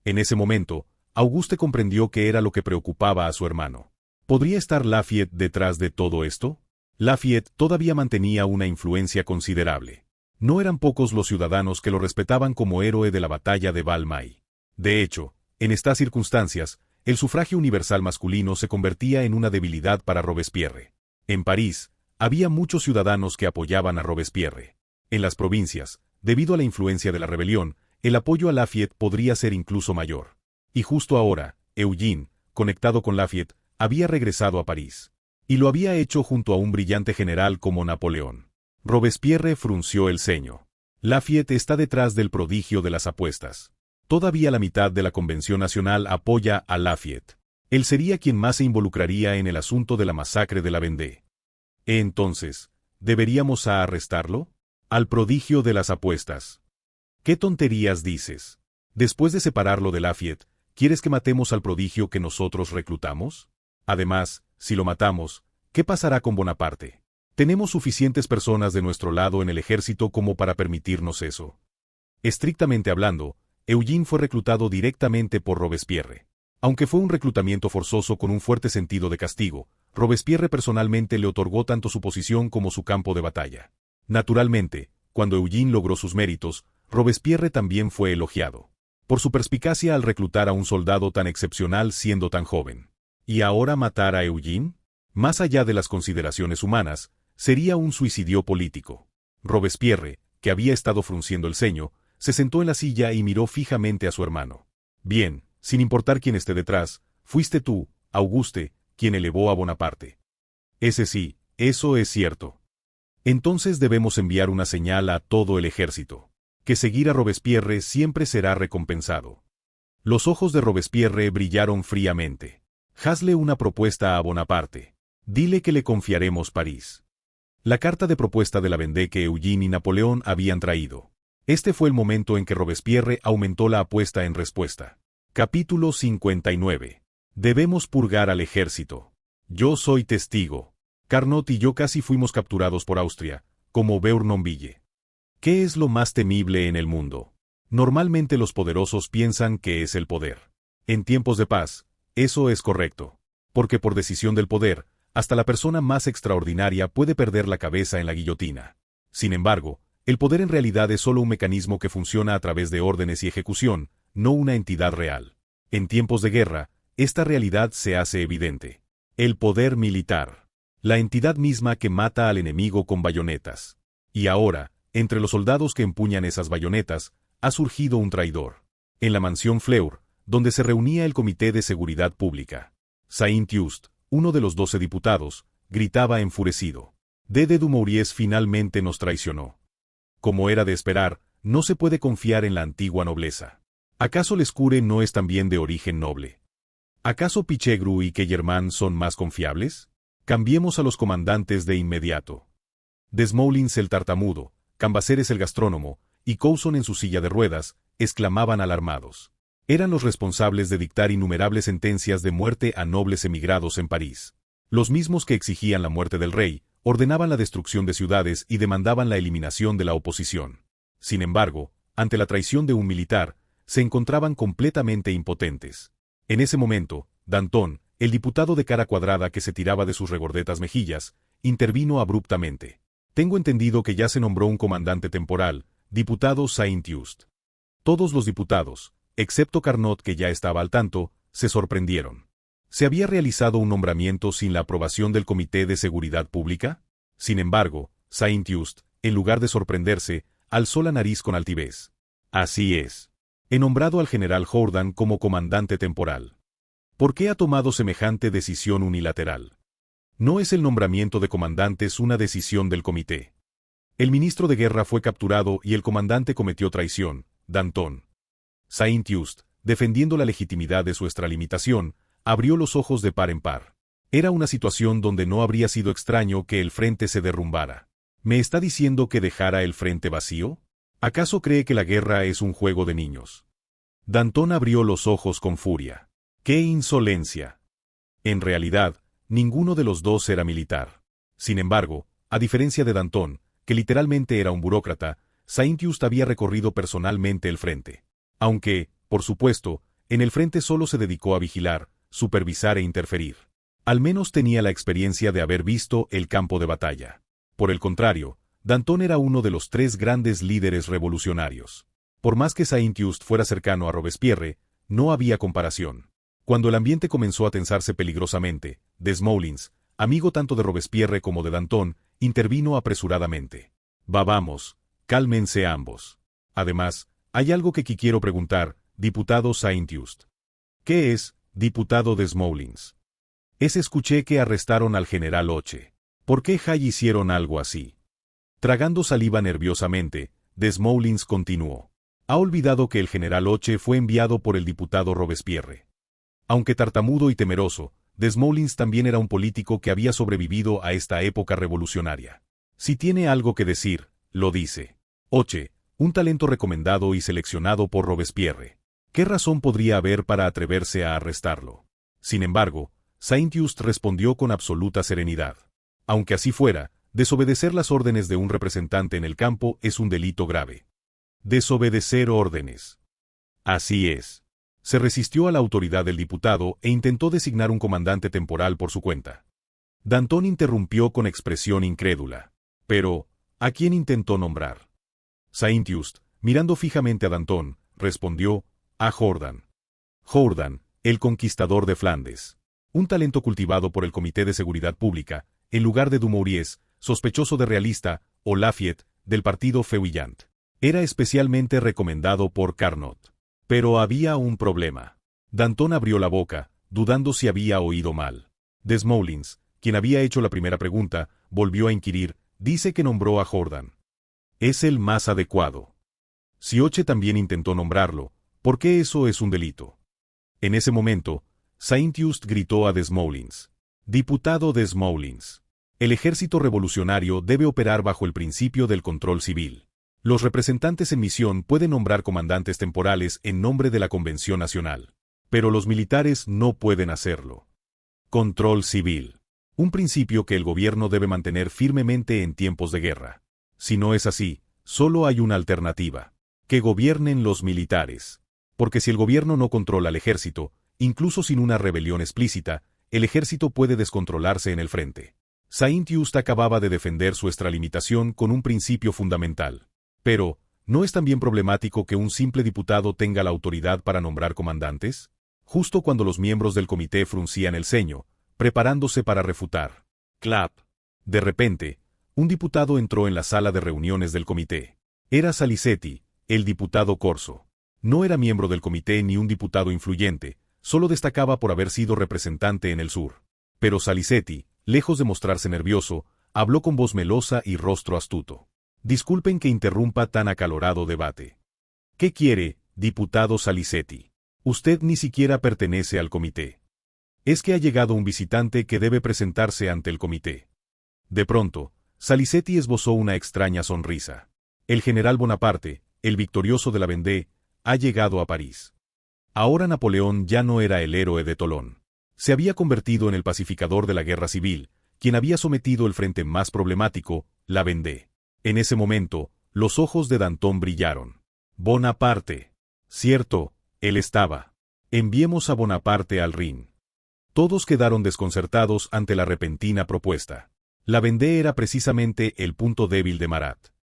[SPEAKER 1] En ese momento, Auguste comprendió qué era lo que preocupaba a su hermano. ¿Podría estar Lafayette detrás de todo esto? Lafayette todavía mantenía una influencia considerable. No eran pocos los ciudadanos que lo respetaban como héroe de la batalla de Valmy. De hecho, en estas circunstancias, el sufragio universal masculino se convertía en una debilidad para Robespierre. En París, había muchos ciudadanos que apoyaban a Robespierre. En las provincias, debido a la influencia de la rebelión, el apoyo a Lafayette podría ser incluso mayor. Y justo ahora, Eugene, conectado con Lafayette, había regresado a París. Y lo había hecho junto a un brillante general como Napoleón. Robespierre frunció el ceño. Lafayette está detrás del prodigio de las apuestas. Todavía la mitad de la Convención Nacional apoya a Lafayette. Él sería quien más se involucraría en el asunto de la masacre de la Vendée. Entonces, ¿deberíamos arrestarlo? Al prodigio de las apuestas. ¿Qué tonterías dices? Después de separarlo de Lafayette, ¿quieres que matemos al prodigio que nosotros reclutamos? Además, si lo matamos, ¿qué pasará con Bonaparte? Tenemos suficientes personas de nuestro lado en el ejército como para permitirnos eso. Estrictamente hablando, Eugene fue reclutado directamente por Robespierre. Aunque fue un reclutamiento forzoso con un fuerte sentido de castigo, Robespierre personalmente le otorgó tanto su posición como su campo de batalla. Naturalmente, cuando Eugene logró sus méritos, Robespierre también fue elogiado. por su perspicacia al reclutar a un soldado tan excepcional siendo tan joven. ¿Y ahora matar a Eugene? Más allá de las consideraciones humanas, sería un suicidio político. Robespierre, que había estado frunciendo el ceño, se sentó en la silla y miró fijamente a su hermano. Bien, sin importar quién esté detrás, fuiste tú, Auguste, quien elevó a Bonaparte. Ese sí, eso es cierto. Entonces debemos enviar una señal a todo el ejército, que seguir a Robespierre siempre será recompensado. Los ojos de Robespierre brillaron fríamente. Hazle una propuesta a Bonaparte. Dile que le confiaremos París. La carta de propuesta de la Vendée que Eugene y Napoleón habían traído. Este fue el momento en que Robespierre aumentó la apuesta en respuesta. Capítulo 59. Debemos purgar al ejército. Yo soy testigo. Carnot y yo casi fuimos capturados por Austria, como Bournonville. ¿Qué es lo más temible en el mundo? Normalmente los poderosos piensan que es el poder. En tiempos de paz, eso es correcto. Porque por decisión del poder, hasta la persona más extraordinaria puede perder la cabeza en la guillotina. Sin embargo, el poder en realidad es solo un mecanismo que funciona a través de órdenes y ejecución, no una entidad real. En tiempos de guerra, esta realidad se hace evidente. El poder militar. La entidad misma que mata al enemigo con bayonetas. Y ahora, entre los soldados que empuñan esas bayonetas, ha surgido un traidor. En la mansión Fleur, donde se reunía el Comité de Seguridad Pública. Saint-Just, uno de los 12 diputados, gritaba enfurecido. De Dumouriez finalmente nos traicionó. Como era de esperar, no se puede confiar en la antigua nobleza. ¿Acaso Lescure no es también de origen noble? ¿Acaso Pichegru y Kellerman son más confiables? Cambiemos a los comandantes de inmediato. Desmoulins el tartamudo, Cambaceres el gastrónomo, y Coulson en su silla de ruedas, exclamaban alarmados. Eran los responsables de dictar innumerables sentencias de muerte a nobles emigrados en París. Los mismos que exigían la muerte del rey, ordenaban la destrucción de ciudades y demandaban la eliminación de la oposición. Sin embargo, ante la traición de un militar, se encontraban completamente impotentes. En ese momento, Danton, el diputado de cara cuadrada que se tiraba de sus regordetas mejillas, intervino abruptamente. Tengo entendido que ya se nombró un comandante temporal, diputado Saint-Just. Todos los diputados, excepto Carnot que ya estaba al tanto, se sorprendieron. ¿Se había realizado un nombramiento sin la aprobación del Comité de Seguridad Pública? Sin embargo, Saint-Just, en lugar de sorprenderse, alzó la nariz con altivez. Así es. He nombrado al general Jourdan como comandante temporal. ¿Por qué ha tomado semejante decisión unilateral? No es el nombramiento de comandantes una decisión del comité. El ministro de guerra fue capturado y el comandante cometió traición, Danton. Saint-Just, defendiendo la legitimidad de su extralimitación, abrió los ojos de par en par. Era una situación donde no habría sido extraño que el frente se derrumbara. ¿Me está diciendo que dejara el frente vacío? ¿Acaso cree que la guerra es un juego de niños? Danton abrió los ojos con furia. ¡Qué insolencia! En realidad, ninguno de los dos era militar. Sin embargo, a diferencia de Danton, que literalmente era un burócrata, Saint-Just había recorrido personalmente el frente. Aunque, por supuesto, en el frente solo se dedicó a vigilar, supervisar e interferir. Al menos tenía la experiencia de haber visto el campo de batalla. Por el contrario, Danton era uno de los 3 grandes líderes revolucionarios. Por más que Saint-Just fuera cercano a Robespierre, no había comparación. Cuando el ambiente comenzó a tensarse peligrosamente, Desmoulins, amigo tanto de Robespierre como de Danton, intervino apresuradamente. Vamos, cálmense ambos. Además, hay algo que quiero preguntar, diputado Saint-Just. ¿Qué es, diputado Desmoulins? Escuché que arrestaron al general Hoche. ¿Por qué Hay hicieron algo así? Tragando saliva nerviosamente, Desmoulins continuó. Ha olvidado que el general Hoche fue enviado por el diputado Robespierre. Aunque tartamudo y temeroso, Desmoulins también era un político que había sobrevivido a esta época revolucionaria. Si tiene algo que decir, lo dice. Hoche, un talento recomendado y seleccionado por Robespierre. ¿Qué razón podría haber para atreverse a arrestarlo? Sin embargo, Saint-Just respondió con absoluta serenidad. Aunque así fuera, desobedecer las órdenes de un representante en el campo es un delito grave. Desobedecer órdenes. Así es. Se resistió a la autoridad del diputado e intentó designar un comandante temporal por su cuenta. Danton interrumpió con expresión incrédula. Pero, ¿a quién intentó nombrar? Saint-Just, mirando fijamente a Danton, respondió, a Jourdan. Jourdan, el conquistador de Flandes. Un talento cultivado por el Comité de Seguridad Pública, en lugar de Dumouriez, sospechoso de realista, o Lafayette, del partido Feuillant. Era especialmente recomendado por Carnot. Pero había un problema. Danton abrió la boca, dudando si había oído mal. Desmoulins, quien había hecho la primera pregunta, volvió a inquirir, dice que nombró a Jourdan. Es el más adecuado. Sioche también intentó nombrarlo, porque eso es un delito. En ese momento, Saint-Just gritó a Desmoulins. Diputado Desmoulins. El ejército revolucionario debe operar bajo el principio del control civil. Los representantes en misión pueden nombrar comandantes temporales en nombre de la Convención Nacional. Pero los militares no pueden hacerlo. Control civil. Un principio que el gobierno debe mantener firmemente en tiempos de guerra. Si no es así, solo hay una alternativa. Que gobiernen los militares. Porque si el gobierno no controla al ejército, incluso sin una rebelión explícita, el ejército puede descontrolarse en el frente. Saint-Just acababa de defender su extralimitación con un principio fundamental. Pero, ¿no es también problemático que un simple diputado tenga la autoridad para nombrar comandantes? Justo cuando los miembros del comité fruncían el ceño, preparándose para refutar. Clap. De repente, un diputado entró en la sala de reuniones del comité. Era Salicetti, el diputado corso. No era miembro del comité ni un diputado influyente, solo destacaba por haber sido representante en el sur. Pero Salicetti, lejos de mostrarse nervioso, habló con voz melosa y rostro astuto. Disculpen que interrumpa tan acalorado debate. ¿Qué quiere, diputado Salicetti? Usted ni siquiera pertenece al comité. Es que ha llegado un visitante que debe presentarse ante el comité. De pronto, Salicetti esbozó una extraña sonrisa. El general Bonaparte, el victorioso de la Vendée, ha llegado a París. Ahora Napoleón ya no era el héroe de Tolón. Se había convertido en el pacificador de la guerra civil, quien había sometido el frente más problemático, la Vendée. En ese momento, los ojos de Danton brillaron. Bonaparte. Cierto, él estaba. Enviemos a Bonaparte al Rin. Todos quedaron desconcertados ante la repentina propuesta. La Vendée era precisamente el punto débil de Marat.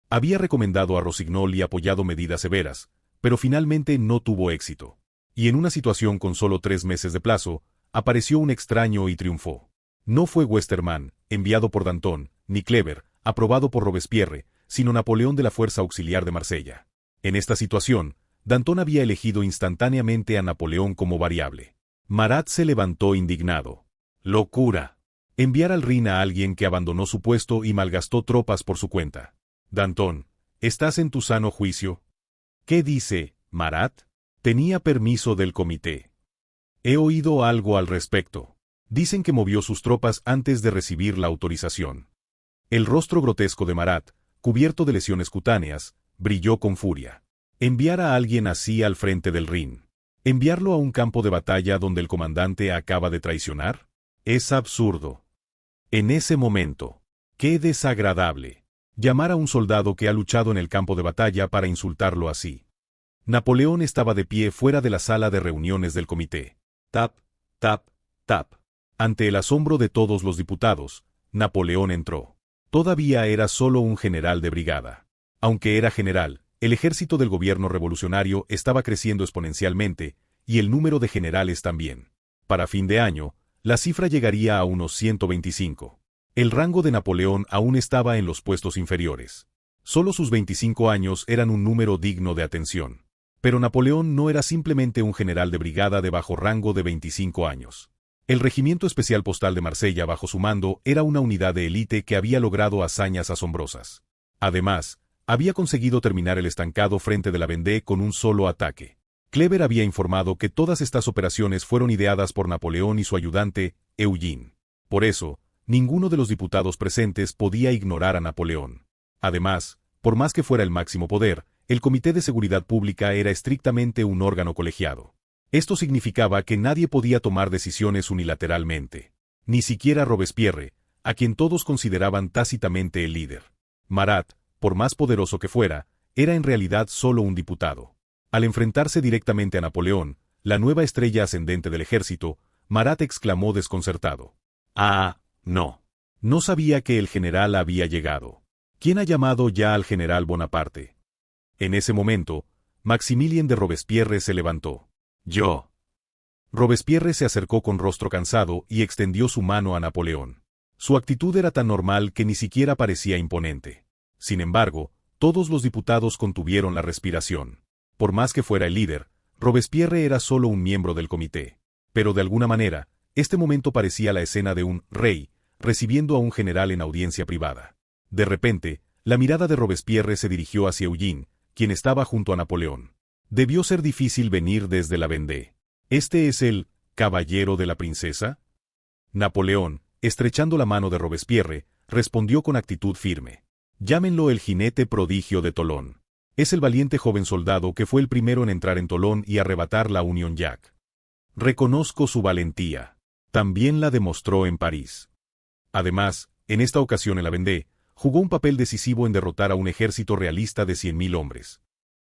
[SPEAKER 1] Había recomendado a Rossignol y apoyado medidas severas, pero finalmente no tuvo éxito. Y en una situación con solo 3 meses de plazo, apareció un extraño y triunfó. No fue Westermann, enviado por Danton, ni Kleber, aprobado por Robespierre, sino Napoleón de la Fuerza Auxiliar de Marsella. En esta situación, Danton había elegido instantáneamente a Napoleón como variable. Marat se levantó indignado. ¡Locura! Enviar al Rin a alguien que abandonó su puesto y malgastó tropas por su cuenta. Danton, ¿estás en tu sano juicio? ¿Qué dice, Marat? Tenía permiso del comité. He oído algo al respecto. Dicen que movió sus tropas antes de recibir la autorización. El rostro grotesco de Marat, cubierto de lesiones cutáneas, brilló con furia. Enviar a alguien así al frente del Rin. ¿Enviarlo a un campo de batalla donde el comandante acaba de traicionar? Es absurdo. En ese momento, ¡qué desagradable! Llamar a un soldado que ha luchado en el campo de batalla para insultarlo así. Napoleón estaba de pie fuera de la sala de reuniones del comité. Tap, tap, tap. Ante el asombro de todos los diputados, Napoleón entró. Todavía era solo un general de brigada. Aunque era general, el ejército del gobierno revolucionario estaba creciendo exponencialmente, y el número de generales también. Para fin de año, la cifra llegaría a unos 125. El rango de Napoleón aún estaba en los puestos inferiores. Solo sus 25 años eran un número digno de atención. Pero Napoleón no era simplemente un general de brigada de bajo rango de 25 años. El Regimiento Especial Postal de Marsella bajo su mando era una unidad de élite que había logrado hazañas asombrosas. Además, había conseguido terminar el estancado frente de la Vendée con un solo ataque. Kleber había informado que todas estas operaciones fueron ideadas por Napoleón y su ayudante, Eugene. Por eso, ninguno de los diputados presentes podía ignorar a Napoleón. Además, por más que fuera el máximo poder, el Comité de Seguridad Pública era estrictamente un órgano colegiado. Esto significaba que nadie podía tomar decisiones unilateralmente. Ni siquiera Robespierre, a quien todos consideraban tácitamente el líder. Marat, por más poderoso que fuera, era en realidad solo un diputado. Al enfrentarse directamente a Napoleón, la nueva estrella ascendente del ejército, Marat exclamó desconcertado. «Ah, no. No sabía que el general había llegado. ¿Quién ha llamado ya al general Bonaparte?» En ese momento, Maximilien de Robespierre se levantó. Yo. Robespierre se acercó con rostro cansado y extendió su mano a Napoleón. Su actitud era tan normal que ni siquiera parecía imponente. Sin embargo, todos los diputados contuvieron la respiración. Por más que fuera el líder, Robespierre era solo un miembro del comité. Pero de alguna manera, este momento parecía la escena de un rey recibiendo a un general en audiencia privada. De repente, la mirada de Robespierre se dirigió hacia Eugene, quien estaba junto a Napoleón. Debió ser difícil venir desde la Vendée. ¿Este es el caballero de la princesa? Napoleón, estrechando la mano de Robespierre, respondió con actitud firme. Llámenlo el jinete prodigio de Tolón. Es el valiente joven soldado que fue el primero en entrar en Tolón y arrebatar la Union Jack. Reconozco su valentía. También la demostró en París. Además, en esta ocasión en la Vendée, jugó un papel decisivo en derrotar a un ejército realista de 100.000 hombres.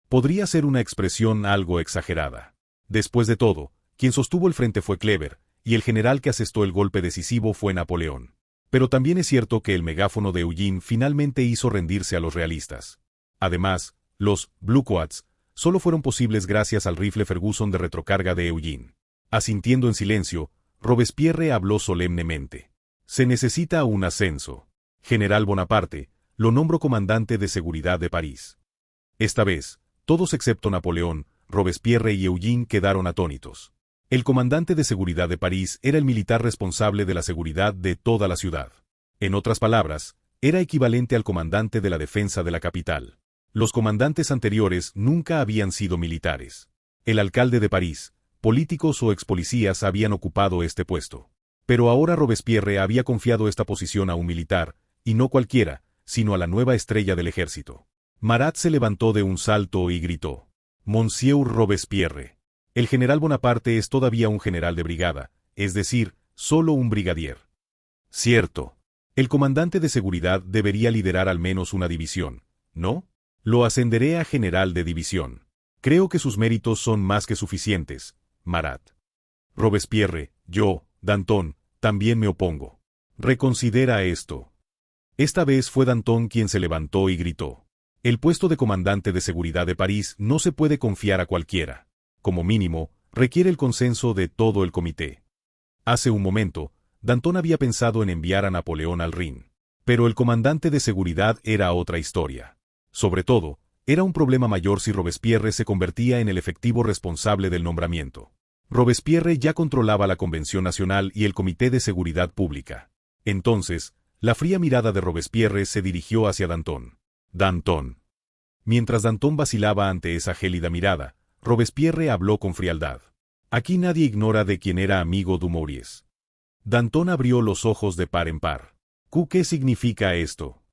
[SPEAKER 1] Podría ser una expresión algo exagerada. Después de todo, quien sostuvo el frente fue Kleber, y el general que asestó el golpe decisivo fue Napoleón. Pero también es cierto que el megáfono de Eugene finalmente hizo rendirse a los realistas. Además, los Bluecoats solo fueron posibles gracias al rifle Ferguson de retrocarga de Eugene. Asintiendo en silencio, Robespierre habló solemnemente. Se necesita un ascenso. General Bonaparte, lo nombro comandante de seguridad de París. Esta vez, todos excepto Napoleón, Robespierre y Eugene quedaron atónitos. El comandante de seguridad de París era el militar responsable de la seguridad de toda la ciudad. En otras palabras, era equivalente al comandante de la defensa de la capital. Los comandantes anteriores nunca habían sido militares. El alcalde de París, políticos o expolicías habían ocupado este puesto. Pero ahora Robespierre había confiado esta posición a un militar, y no cualquiera, sino a la nueva estrella del ejército. Marat se levantó de un salto y gritó. Monsieur Robespierre. El general Bonaparte es todavía un general de brigada, es decir, solo un brigadier. Cierto. El comandante de seguridad debería liderar al menos una división, ¿no? Lo ascenderé a general de división. Creo que sus méritos son más que suficientes, Marat. Robespierre, yo, Danton, también me opongo. Reconsidera esto. Esta vez fue Danton quien se levantó y gritó. El puesto de comandante de seguridad de París no se puede confiar a cualquiera. Como mínimo, requiere el consenso de todo el comité. Hace un momento, Danton había pensado en enviar a Napoleón al Rin. Pero el comandante de seguridad era otra historia. Sobre todo, era un problema mayor si Robespierre se convertía en el efectivo responsable del nombramiento. Robespierre ya controlaba la Convención Nacional y el Comité de Seguridad Pública. Entonces, la fría mirada de Robespierre se dirigió hacia Danton. Danton. Mientras Danton vacilaba ante esa gélida mirada, Robespierre habló con frialdad. Aquí nadie ignora de quién era amigo Dumouriez. Danton abrió los ojos de par en par. ¿Qué significa esto?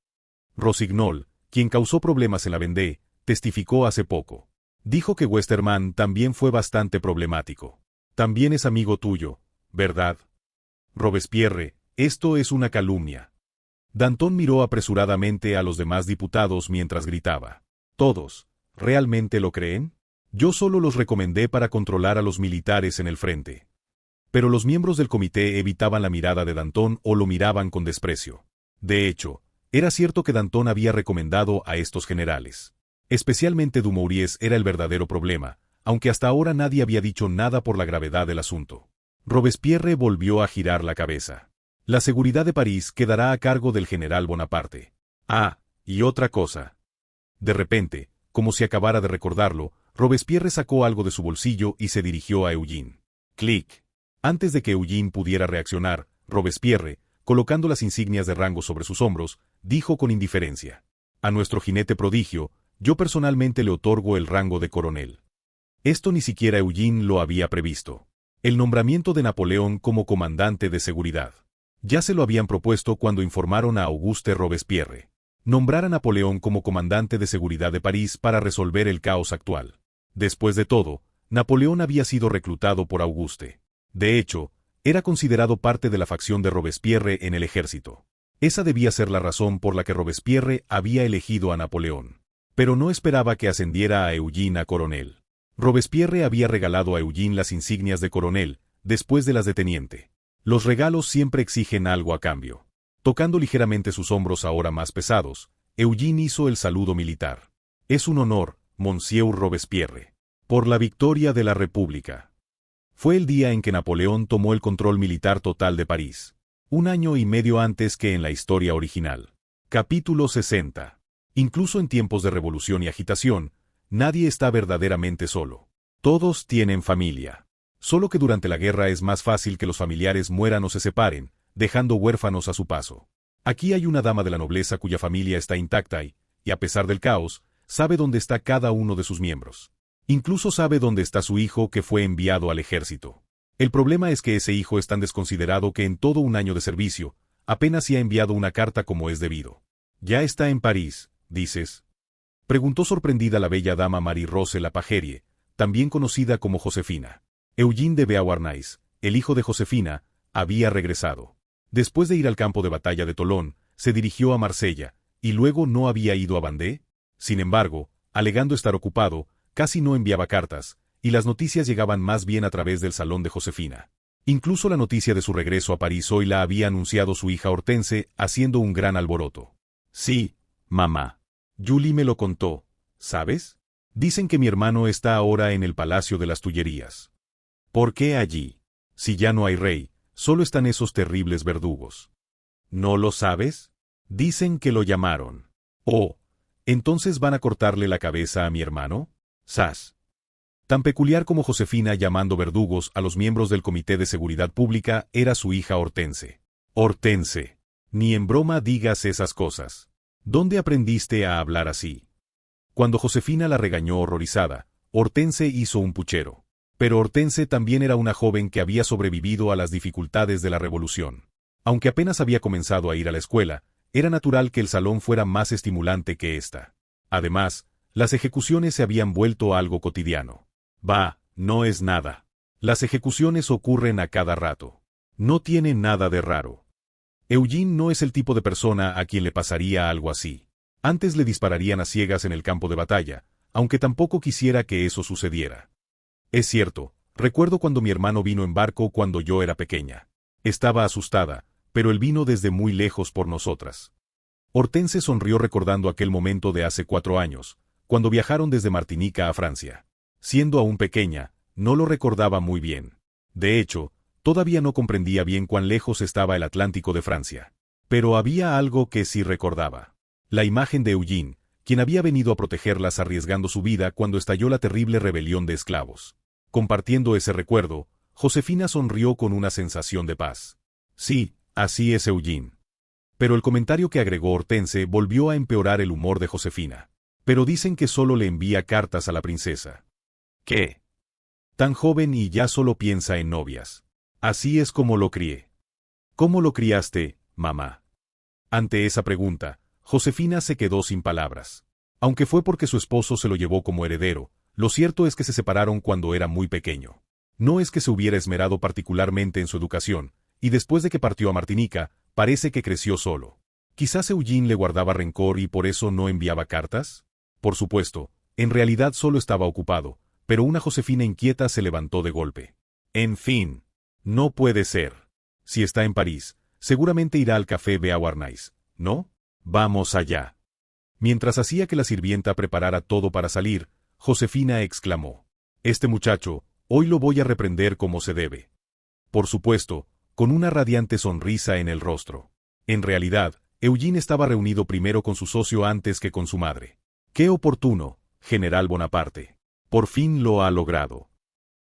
[SPEAKER 1] Rossignol, quien causó problemas en la Vendée, testificó hace poco. Dijo que Westermann también fue bastante problemático. También es amigo tuyo, ¿verdad? Robespierre, esto es una calumnia. Danton miró apresuradamente a los demás diputados mientras gritaba. ¿Todos, realmente lo creen? Yo solo los recomendé para controlar a los militares en el frente. Pero los miembros del comité evitaban la mirada de Danton o lo miraban con desprecio. De hecho, era cierto que Danton había recomendado a estos generales. Especialmente Dumouriez era el verdadero problema, aunque hasta ahora nadie había dicho nada por la gravedad del asunto. Robespierre volvió a girar la cabeza. La seguridad de París quedará a cargo del general Bonaparte. Ah, y otra cosa. De repente, como si acabara de recordarlo, Robespierre sacó algo de su bolsillo y se dirigió a Eugene. Clic. Antes de que Eugene pudiera reaccionar, Robespierre, colocando las insignias de rango sobre sus hombros, dijo con indiferencia. A nuestro jinete prodigio, yo personalmente le otorgo el rango de coronel. Esto ni siquiera Eugene lo había previsto. El nombramiento de Napoleón como comandante de seguridad. Ya se lo habían propuesto cuando informaron a Auguste Robespierre. Nombrar a Napoleón como comandante de seguridad de París para resolver el caos actual. Después de todo, Napoleón había sido reclutado por Auguste. De hecho, era considerado parte de la facción de Robespierre en el ejército. Esa debía ser la razón por la que Robespierre había elegido a Napoleón. Pero no esperaba que ascendiera a Eugene a coronel. Robespierre había regalado a Eugene las insignias de coronel, después de las de teniente. Los regalos siempre exigen algo a cambio. Tocando ligeramente sus hombros ahora más pesados, Eugene hizo el saludo militar. Es un honor, Monsieur Robespierre. Por la victoria de la República. Fue el día en que Napoleón tomó el control militar total de París. 1 año y medio antes que en la historia original. Capítulo 60. Incluso en tiempos de revolución y agitación, nadie está verdaderamente solo. Todos tienen familia. Solo que durante la guerra es más fácil que los familiares mueran o se separen, dejando huérfanos a su paso. Aquí hay una dama de la nobleza cuya familia está intacta y, a pesar del caos, sabe dónde está cada uno de sus miembros. Incluso sabe dónde está su hijo que fue enviado al ejército. El problema es que ese hijo es tan desconsiderado que en todo un año de servicio, apenas si ha enviado una carta como es debido. ¿Ya está en París, dices? Preguntó sorprendida la bella dama Marie-Rose Lapagerie, también conocida como Josefina. Eugene de Beauharnais, el hijo de Josefina, había regresado. Después de ir al campo de batalla de Tolón, se dirigió a Marsella, y luego no había ido a Vendée. Sin embargo, alegando estar ocupado, casi no enviaba cartas, y las noticias llegaban más bien a través del salón de Josefina. Incluso la noticia de su regreso a París hoy la había anunciado su hija Hortense, haciendo un gran alboroto. Sí, mamá. Julie me lo contó, ¿sabes? Dicen que mi hermano está ahora en el Palacio de las Tullerías. ¿Por qué allí? Si ya no hay rey, solo están esos terribles verdugos. ¿No lo sabes? Dicen que lo llamaron. Oh, ¿entonces van a cortarle la cabeza a mi hermano? ¡Sas! Tan peculiar como Josefina llamando verdugos a los miembros del Comité de Seguridad Pública era su hija Hortense. Hortense, ni en broma digas esas cosas. ¿Dónde aprendiste a hablar así? Cuando Josefina la regañó horrorizada, Hortense hizo un puchero. Pero Hortense también era una joven que había sobrevivido a las dificultades de la revolución. Aunque apenas había comenzado a ir a la escuela, era natural que el salón fuera más estimulante que ésta. Además, las ejecuciones se habían vuelto algo cotidiano. Bah, no es nada. Las ejecuciones ocurren a cada rato. No tiene nada de raro. Eugene no es el tipo de persona a quien le pasaría algo así. Antes le dispararían a ciegas en el campo de batalla, aunque tampoco quisiera que eso sucediera. Es cierto, recuerdo cuando mi hermano vino en barco cuando yo era pequeña. Estaba asustada, pero él vino desde muy lejos por nosotras. Hortense sonrió recordando aquel momento de hace 4 años, cuando viajaron desde Martinica a Francia. Siendo aún pequeña, no lo recordaba muy bien. De hecho, todavía no comprendía bien cuán lejos estaba el Atlántico de Francia. Pero había algo que sí recordaba. La imagen de Eugene, quien había venido a protegerlas arriesgando su vida cuando estalló la terrible rebelión de esclavos. Compartiendo ese recuerdo, Josefina sonrió con una sensación de paz. Sí, así es Eugene. Pero el comentario que agregó Hortense volvió a empeorar el humor de Josefina. Pero dicen que solo le envía cartas a la princesa. ¿Qué? Tan joven y ya solo piensa en novias. Así es como lo crié. ¿Cómo lo criaste, mamá? Ante esa pregunta, Josefina se quedó sin palabras. Aunque fue porque su esposo se lo llevó como heredero, lo cierto es que se separaron cuando era muy pequeño. No es que se hubiera esmerado particularmente en su educación, y después de que partió a Martinica, parece que creció solo. Quizás Eugene le guardaba rencor y por eso no enviaba cartas. Por supuesto, en realidad solo estaba ocupado, pero una Josefina inquieta se levantó de golpe. En fin, no puede ser. Si está en París, seguramente irá al café Beauharnais, ¿no? Vamos allá. Mientras hacía que la sirvienta preparara todo para salir, Josefina exclamó. Este muchacho, hoy lo voy a reprender como se debe. Por supuesto, con una radiante sonrisa en el rostro. En realidad, Eugene estaba reunido primero con su socio antes que con su madre. ¡Qué oportuno, General Bonaparte! Por fin lo ha logrado.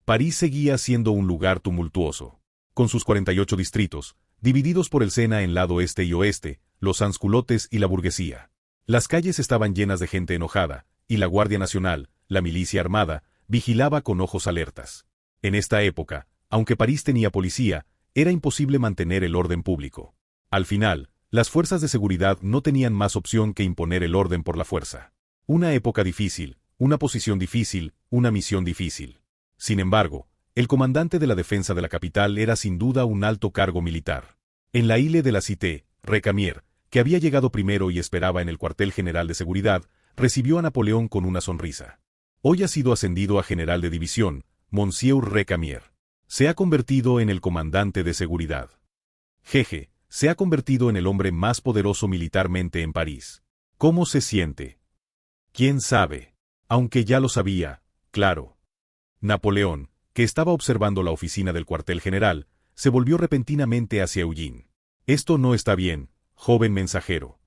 [SPEAKER 1] París seguía siendo un lugar tumultuoso. Con sus 48 distritos, divididos por el Sena en lado este y oeste, los sansculottes y la burguesía. Las calles estaban llenas de gente enojada, y la Guardia Nacional, la milicia armada, vigilaba con ojos alertas. En esta época, aunque París tenía policía, era imposible mantener el orden público. Al final, las fuerzas de seguridad no tenían más opción que imponer el orden por la fuerza. Una época difícil, una posición difícil, una misión difícil. Sin embargo, el comandante de la defensa de la capital era sin duda un alto cargo militar. En la Ile de la Cité, Recamier, que había llegado primero y esperaba en el cuartel general de seguridad, recibió a Napoleón con una sonrisa. Hoy ha sido ascendido a general de división, Monsieur Recamier. Se ha convertido en el comandante de seguridad. Jeje, se ha convertido en el hombre más poderoso militarmente en París. ¿Cómo se siente? ¿Quién sabe? Aunque ya lo sabía, claro. Napoleón, que estaba observando la oficina del cuartel general, se volvió repentinamente hacia Eugene. Esto no está bien, joven mensajero.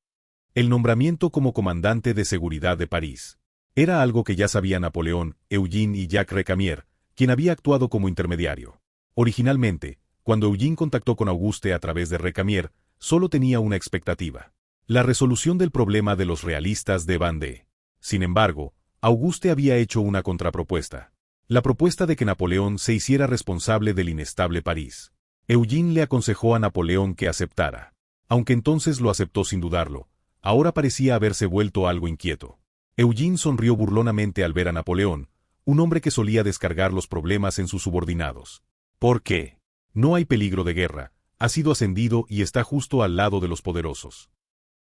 [SPEAKER 1] El nombramiento como comandante de seguridad de París. Era algo que ya sabía Napoleón, Eugene y Jacques Recamier, quien había actuado como intermediario. Originalmente, cuando Eugene contactó con Auguste a través de Recamier, solo tenía una expectativa: la resolución del problema de los realistas de Vendée. Sin embargo, Auguste había hecho una contrapropuesta. La propuesta de que Napoleón se hiciera responsable del inestable París. Eugene le aconsejó a Napoleón que aceptara. Aunque entonces lo aceptó sin dudarlo, ahora parecía haberse vuelto algo inquieto. Eugene sonrió burlonamente al ver a Napoleón, un hombre que solía descargar los problemas en sus subordinados. ¿Por qué? No hay peligro de guerra, ha sido ascendido y está justo al lado de los poderosos.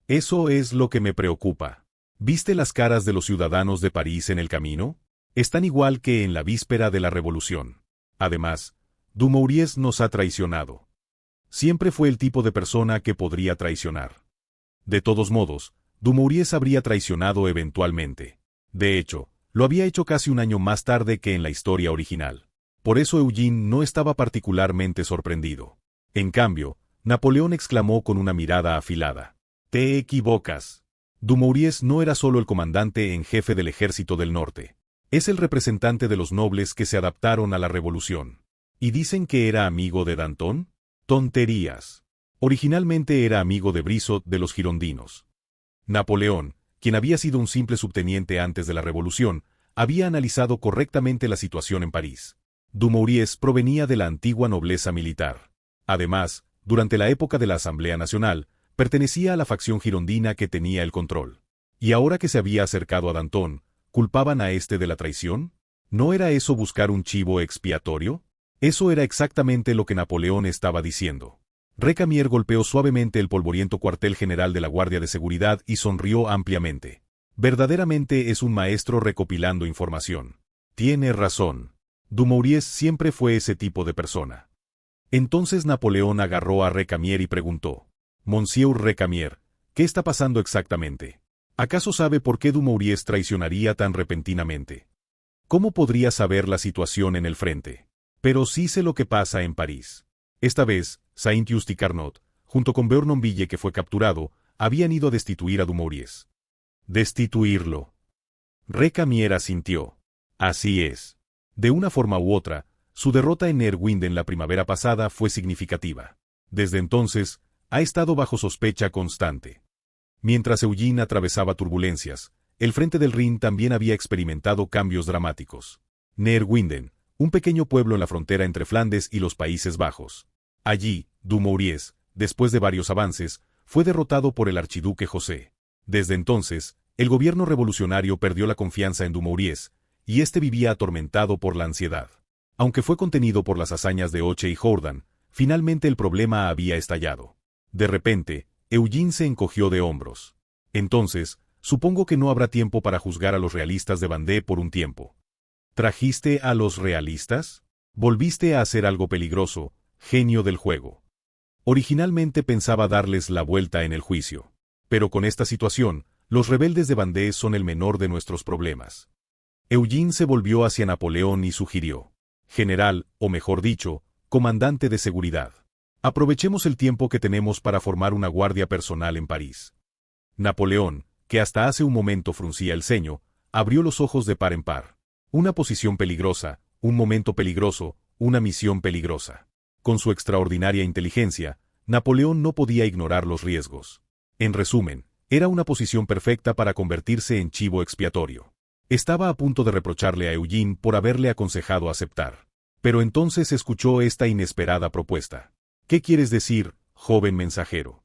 [SPEAKER 1] Eso es lo que me preocupa. ¿Viste las caras de los ciudadanos de París en el camino? Están igual que en la víspera de la revolución. Además, Dumouriez nos ha traicionado. Siempre fue el tipo de persona que podría traicionar. De todos modos, Dumouriez habría traicionado eventualmente. De hecho, lo había hecho casi un año más tarde que en la historia original. Por eso Eugene no estaba particularmente sorprendido. En cambio, Napoleón exclamó con una mirada afilada: «Te equivocas. Dumouriez no era solo el comandante en jefe del ejército del norte. Es el representante de los nobles que se adaptaron a la revolución. ¿Y dicen que era amigo de Danton? Tonterías. Originalmente era amigo de Brissot de los girondinos». Napoleón, quien había sido un simple subteniente antes de la revolución, había analizado correctamente la situación en París. Dumouriez provenía de la antigua nobleza militar. Además, durante la época de la Asamblea Nacional, pertenecía a la facción girondina que tenía el control. Y ahora que se había acercado a Danton, ¿culpaban a este de la traición? ¿No era eso buscar un chivo expiatorio? Eso era exactamente lo que Napoleón estaba diciendo. Recamier golpeó suavemente el polvoriento cuartel general de la Guardia de Seguridad y sonrió ampliamente. Verdaderamente es un maestro recopilando información. Tiene razón. Dumouriez siempre fue ese tipo de persona. Entonces Napoleón agarró a Recamier y preguntó: «Monsieur Recamier, ¿qué está pasando exactamente? ¿Acaso sabe por qué Dumouriez traicionaría tan repentinamente? ¿Cómo podría saber la situación en el frente? Pero sí sé lo que pasa en París». Esta vez, Saint-Just y Carnot, junto con Bournonville que fue capturado, habían ido a destituir a Dumouriez. «¿Destituirlo?». Recamier asintió. «Así es. De una forma u otra, su derrota en Neerwinden la primavera pasada fue significativa. Desde entonces, ha estado bajo sospecha constante». Mientras Eugene atravesaba turbulencias, el frente del Rin también había experimentado cambios dramáticos. Neerwinden, un pequeño pueblo en la frontera entre Flandes y los Países Bajos. Allí, Dumouriez, después de varios avances, fue derrotado por el archiduque José. Desde entonces, el gobierno revolucionario perdió la confianza en Dumouriez, y este vivía atormentado por la ansiedad. Aunque fue contenido por las hazañas de Hoche y Jourdan, finalmente el problema había estallado. De repente, Eugene se encogió de hombros. «Entonces, supongo que no habrá tiempo para juzgar a los realistas de Vendée por un tiempo». «¿Trajiste a los realistas? Volviste a hacer algo peligroso, genio del juego». Originalmente pensaba darles la vuelta en el juicio. Pero con esta situación, los rebeldes de Vendée son el menor de nuestros problemas. Eugene se volvió hacia Napoleón y sugirió: «General, o mejor dicho, comandante de seguridad. Aprovechemos el tiempo que tenemos para formar una guardia personal en París». Napoleón, que hasta hace un momento fruncía el ceño, abrió los ojos de par en par. Una posición peligrosa, un momento peligroso, una misión peligrosa. Con su extraordinaria inteligencia, Napoleón no podía ignorar los riesgos. En resumen, era una posición perfecta para convertirse en chivo expiatorio. Estaba a punto de reprocharle a Eugene por haberle aconsejado aceptar. Pero entonces escuchó esta inesperada propuesta. «¿Qué quieres decir, joven mensajero?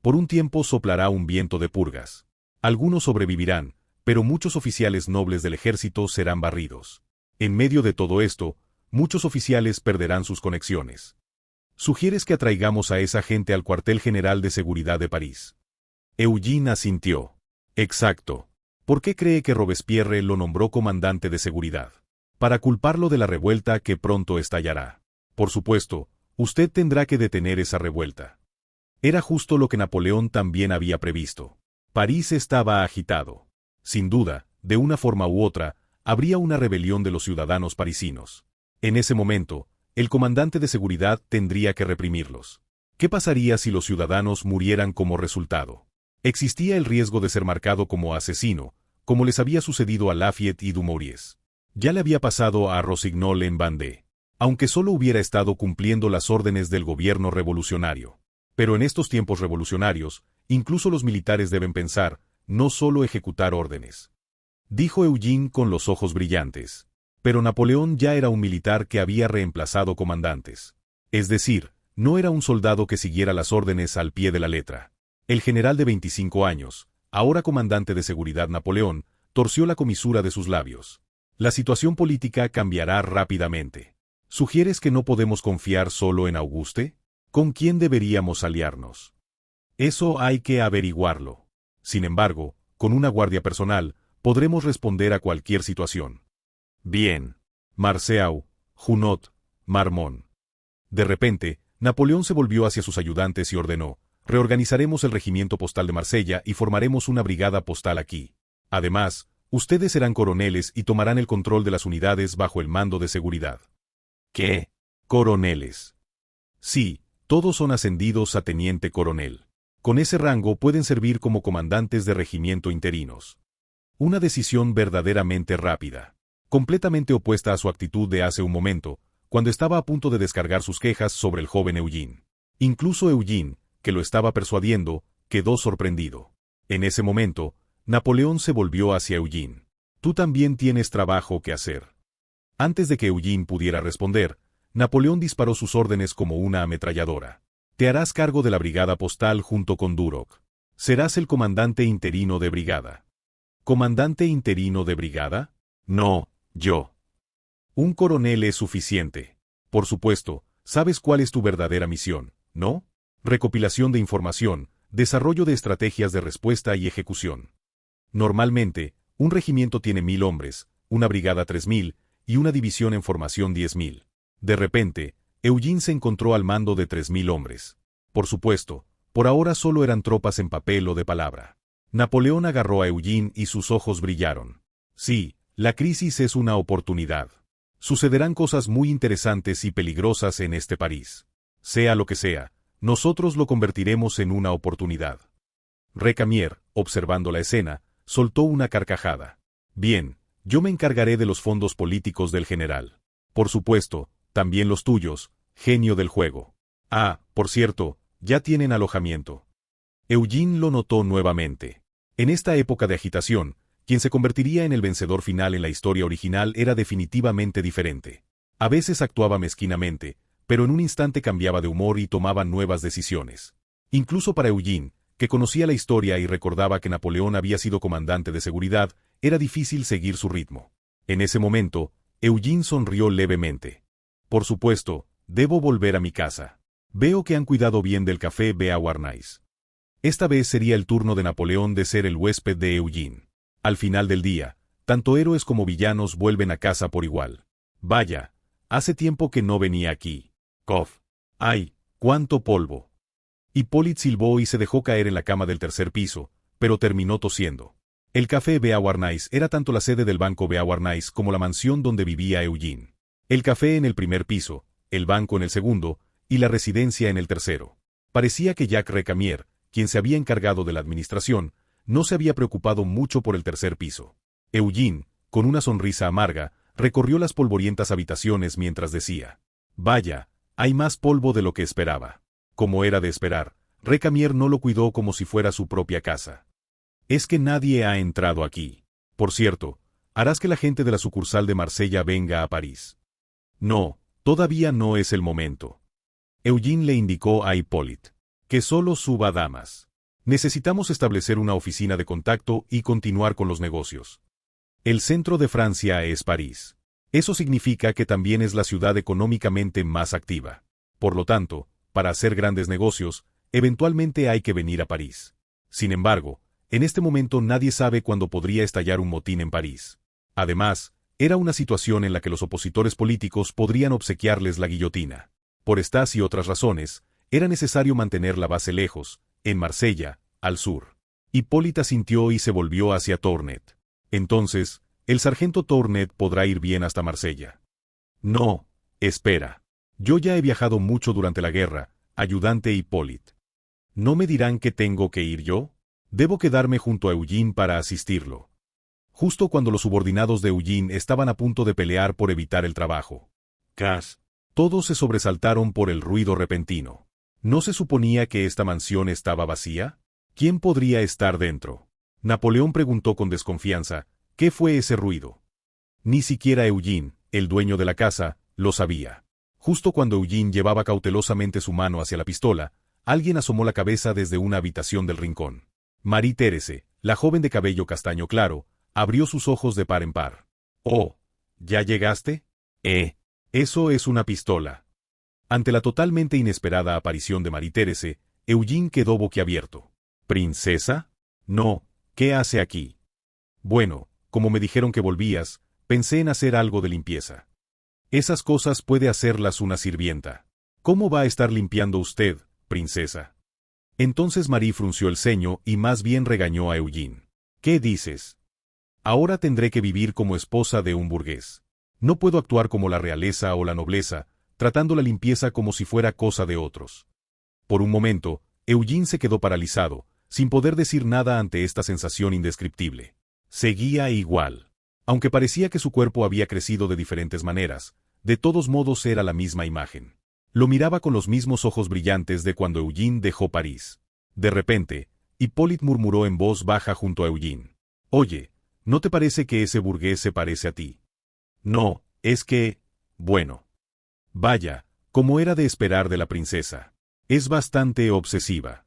[SPEAKER 1] Por un tiempo soplará un viento de purgas. Algunos sobrevivirán, pero muchos oficiales nobles del ejército serán barridos. En medio de todo esto, muchos oficiales perderán sus conexiones. ¿Sugieres que atraigamos a esa gente al cuartel general de seguridad de París?» Eugene asintió. «Exacto. ¿Por qué cree que Robespierre lo nombró comandante de seguridad? Para culparlo de la revuelta que pronto estallará. Por supuesto, usted tendrá que detener esa revuelta». Era justo lo que Napoleón también había previsto. París estaba agitado. Sin duda, de una forma u otra, habría una rebelión de los ciudadanos parisinos. En ese momento, el comandante de seguridad tendría que reprimirlos. ¿Qué pasaría si los ciudadanos murieran como resultado? Existía el riesgo de ser marcado como asesino, como les había sucedido a Lafayette y Dumouriez. Ya le había pasado a Rossignol en Vendée, aunque solo hubiera estado cumpliendo las órdenes del gobierno revolucionario. Pero en estos tiempos revolucionarios, incluso los militares deben pensar, no solo ejecutar órdenes. Dijo Eugene con los ojos brillantes. Pero Napoleón ya era un militar que había reemplazado comandantes. Es decir, no era un soldado que siguiera las órdenes al pie de la letra. El general de 25 años, ahora comandante de seguridad Napoleón, torció la comisura de sus labios. La situación política cambiará rápidamente. ¿Sugieres que no podemos confiar solo en Auguste? ¿Con quién deberíamos aliarnos? Eso hay que averiguarlo. Sin embargo, con una guardia personal, podremos responder a cualquier situación. Bien. Marceau, Junot, Marmont. De repente, Napoleón se volvió hacia sus ayudantes y ordenó: reorganizaremos el regimiento postal de Marsella y formaremos una brigada postal aquí. Además, ustedes serán coroneles y tomarán el control de las unidades bajo el mando de seguridad. ¿Qué? ¿Coroneles? Sí, todos son ascendidos a teniente coronel. Con ese rango pueden servir como comandantes de regimiento interinos. Una decisión verdaderamente rápida. Completamente opuesta a su actitud de hace un momento, cuando estaba a punto de descargar sus quejas sobre el joven Eugene. Incluso Eugene, que lo estaba persuadiendo, quedó sorprendido. En ese momento, Napoleón se volvió hacia Eugene. Tú también tienes trabajo que hacer. Antes de que Eugene pudiera responder, Napoleón disparó sus órdenes como una ametralladora. Te harás cargo de la brigada postal junto con Duroc. Serás el comandante interino de brigada. ¿Comandante interino de brigada? No, yo. Un coronel es suficiente. Por supuesto, sabes cuál es tu verdadera misión, ¿no? Recopilación de información, desarrollo de estrategias de respuesta y ejecución. Normalmente, un regimiento tiene 1000 hombres, una brigada 3000 y una división en formación 10.000. De repente, Eugene se encontró al mando de 3000 hombres. Por supuesto, por ahora solo eran tropas en papel o de palabra. Napoleón agarró a Eugene y sus ojos brillaron. Sí, la crisis es una oportunidad. Sucederán cosas muy interesantes y peligrosas en este París. Sea lo que sea, nosotros lo convertiremos en una oportunidad. Recamier, observando la escena, soltó una carcajada. Bien, yo me encargaré de los fondos políticos del general. Por supuesto, también los tuyos, genio del juego. Ah, por cierto, ya tienen alojamiento. Eugene lo notó nuevamente. En esta época de agitación, quien se convertiría en el vencedor final en la historia original era definitivamente diferente. A veces actuaba mezquinamente, pero en un instante cambiaba de humor y tomaba nuevas decisiones. Incluso para Eugene, que conocía la historia y recordaba que Napoleón había sido comandante de seguridad, era difícil seguir su ritmo. En ese momento, Eugene sonrió levemente. Por supuesto, debo volver a mi casa. Veo que han cuidado bien del café Beauharnais. Esta vez sería el turno de Napoleón de ser el huésped de Eugene. Al final del día, tanto héroes como villanos vuelven a casa por igual. Vaya, hace tiempo que no venía aquí. Cof. ¡Ay, cuánto polvo! Hippolyte silbó y se dejó caer en la cama del tercer piso, pero terminó tosiendo. El café Beauharnais era tanto la sede del banco Beauharnais como la mansión donde vivía Eugene. El café en el primer piso, el banco en el segundo, y la residencia en el tercero. Parecía que Jacques Recamier, quien se había encargado de la administración, no se había preocupado mucho por el tercer piso. Eugene, con una sonrisa amarga, recorrió las polvorientas habitaciones mientras decía: «Vaya, hay más polvo de lo que esperaba». Como era de esperar, Recamier no lo cuidó como si fuera su propia casa. «Es que nadie ha entrado aquí. Por cierto, harás que la gente de la sucursal de Marsella venga a París». «No, todavía no es el momento». Eugene le indicó a Hippolyte: «Que solo suba damas. Necesitamos establecer una oficina de contacto y continuar con los negocios. El centro de Francia es París. Eso significa que también es la ciudad económicamente más activa. Por lo tanto, para hacer grandes negocios, eventualmente hay que venir a París. Sin embargo, en este momento nadie sabe cuándo podría estallar un motín en París. Además, era una situación en la que los opositores políticos podrían obsequiarles la guillotina. Por estas y otras razones, era necesario mantener la base lejos, en Marsella, al sur. Hipólita sintió y se volvió hacia Tournet. Entonces, el sargento Tournet podrá ir bien hasta Marsella. No, espera. Yo ya he viajado mucho durante la guerra, ayudante Hippolyte. ¿No me dirán que tengo que ir yo? Debo quedarme junto a Eugene para asistirlo. Justo cuando los subordinados de Eugene estaban a punto de pelear por evitar el trabajo. Cas. Todos se sobresaltaron por el ruido repentino. ¿No se suponía que esta mansión estaba vacía? ¿Quién podría estar dentro? Napoleón preguntó con desconfianza, ¿qué fue ese ruido? Ni siquiera Eugene, el dueño de la casa, lo sabía. Justo cuando Eugene llevaba cautelosamente su mano hacia la pistola, alguien asomó la cabeza desde una habitación del rincón. Marie-Thérèse, la joven de cabello castaño claro, abrió sus ojos de par en par. «Oh, ¿ya llegaste?» Eso es una pistola». Ante la totalmente inesperada aparición de Marie-Thérèse, Eugene quedó boquiabierto. «¿Princesa? No, ¿qué hace aquí?» «Bueno, como me dijeron que volvías, pensé en hacer algo de limpieza». «Esas cosas puede hacerlas una sirvienta. ¿Cómo va a estar limpiando usted, princesa?» Entonces Marie frunció el ceño y más bien regañó a Eugene. «¿Qué dices? Ahora tendré que vivir como esposa de un burgués. No puedo actuar como la realeza o la nobleza, tratando la limpieza como si fuera cosa de otros». Por un momento, Eugene se quedó paralizado, sin poder decir nada ante esta sensación indescriptible. Seguía igual. Aunque parecía que su cuerpo había crecido de diferentes maneras, de todos modos era la misma imagen. Lo miraba con los mismos ojos brillantes de cuando Eugene dejó París. De repente, Hippolyte murmuró en voz baja junto a Eugene. «Oye, ¿no te parece que ese burgués se parece a ti?» «No, es que... bueno. Vaya, como era de esperar de la princesa. Es bastante obsesiva.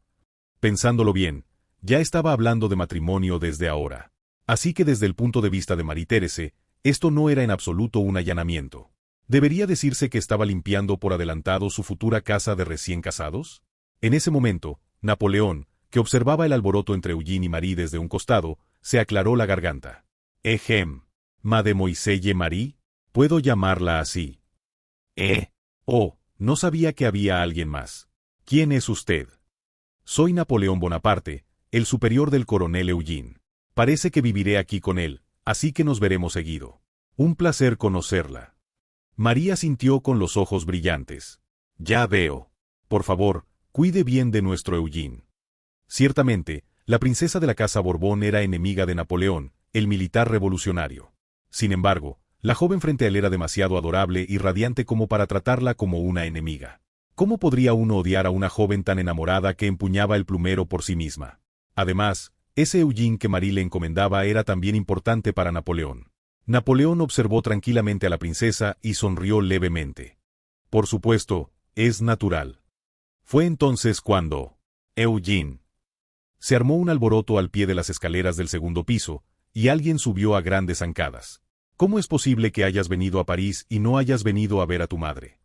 [SPEAKER 1] Pensándolo bien, ya estaba hablando de matrimonio desde ahora. Así que desde el punto de vista de Marie-Thérèse, esto no era en absoluto un allanamiento. ¿Debería decirse que estaba limpiando por adelantado su futura casa de recién casados? En ese momento, Napoleón, que observaba el alboroto entre Eugene y Marie desde un costado, se aclaró la garganta. «Mademoiselle Marie, ¿puedo llamarla así?» «Oh, no sabía que había alguien más. ¿Quién es usted?» «Soy Napoleón Bonaparte, el superior del coronel Eugene. Parece que viviré aquí con él, así que nos veremos seguido. Un placer conocerla». María sintió con los ojos brillantes. «Ya veo. Por favor, cuide bien de nuestro Eugene». Ciertamente, la princesa de la casa Borbón era enemiga de Napoleón, el militar revolucionario. Sin embargo, la joven frente a él era demasiado adorable y radiante como para tratarla como una enemiga. ¿Cómo podría uno odiar a una joven tan enamorada que empuñaba el plumero por sí misma? Además, ese Eugene que Marie le encomendaba era también importante para Napoleón. Napoleón observó tranquilamente a la princesa y sonrió levemente. «Por supuesto, es natural». Fue entonces cuando Eugene. Se armó un alboroto al pie de las escaleras del segundo piso, y alguien subió a grandes zancadas. «¿Cómo es posible que hayas venido a París y no hayas venido a ver a tu madre?»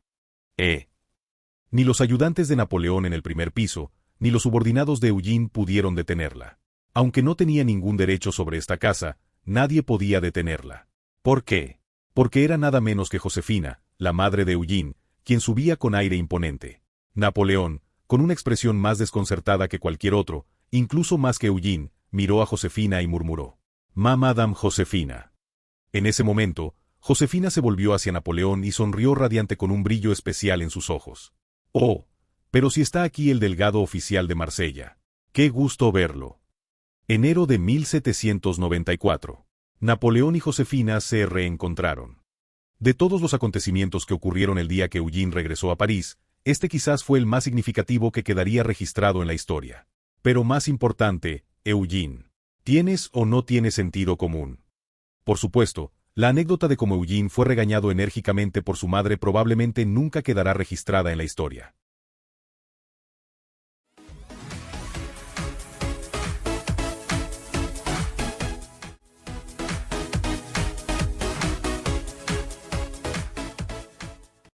[SPEAKER 1] Ni los ayudantes de Napoleón en el primer piso, ni los subordinados de Eugene pudieron detenerla. Aunque no tenía ningún derecho sobre esta casa, nadie podía detenerla. ¿Por qué? Porque era nada menos que Josefina, la madre de Eugene, quien subía con aire imponente. Napoleón, con una expresión más desconcertada que cualquier otro, incluso más que Eugene, miró a Josefina y murmuró: «Madame Josefina». En ese momento, Josefina se volvió hacia Napoleón y sonrió radiante con un brillo especial en sus ojos. «Oh, pero si está aquí el delegado oficial de Marsella. ¡Qué gusto verlo!». Enero de 1794. Napoleón y Josefina se reencontraron. De todos los acontecimientos que ocurrieron el día que Eugene regresó a París, este quizás fue el más significativo que quedaría registrado en la historia. Pero más importante, Eugene. ¿Tienes o no tienes sentido común? Por supuesto, la anécdota de cómo Eugene fue regañado enérgicamente por su madre probablemente nunca quedará registrada en la historia.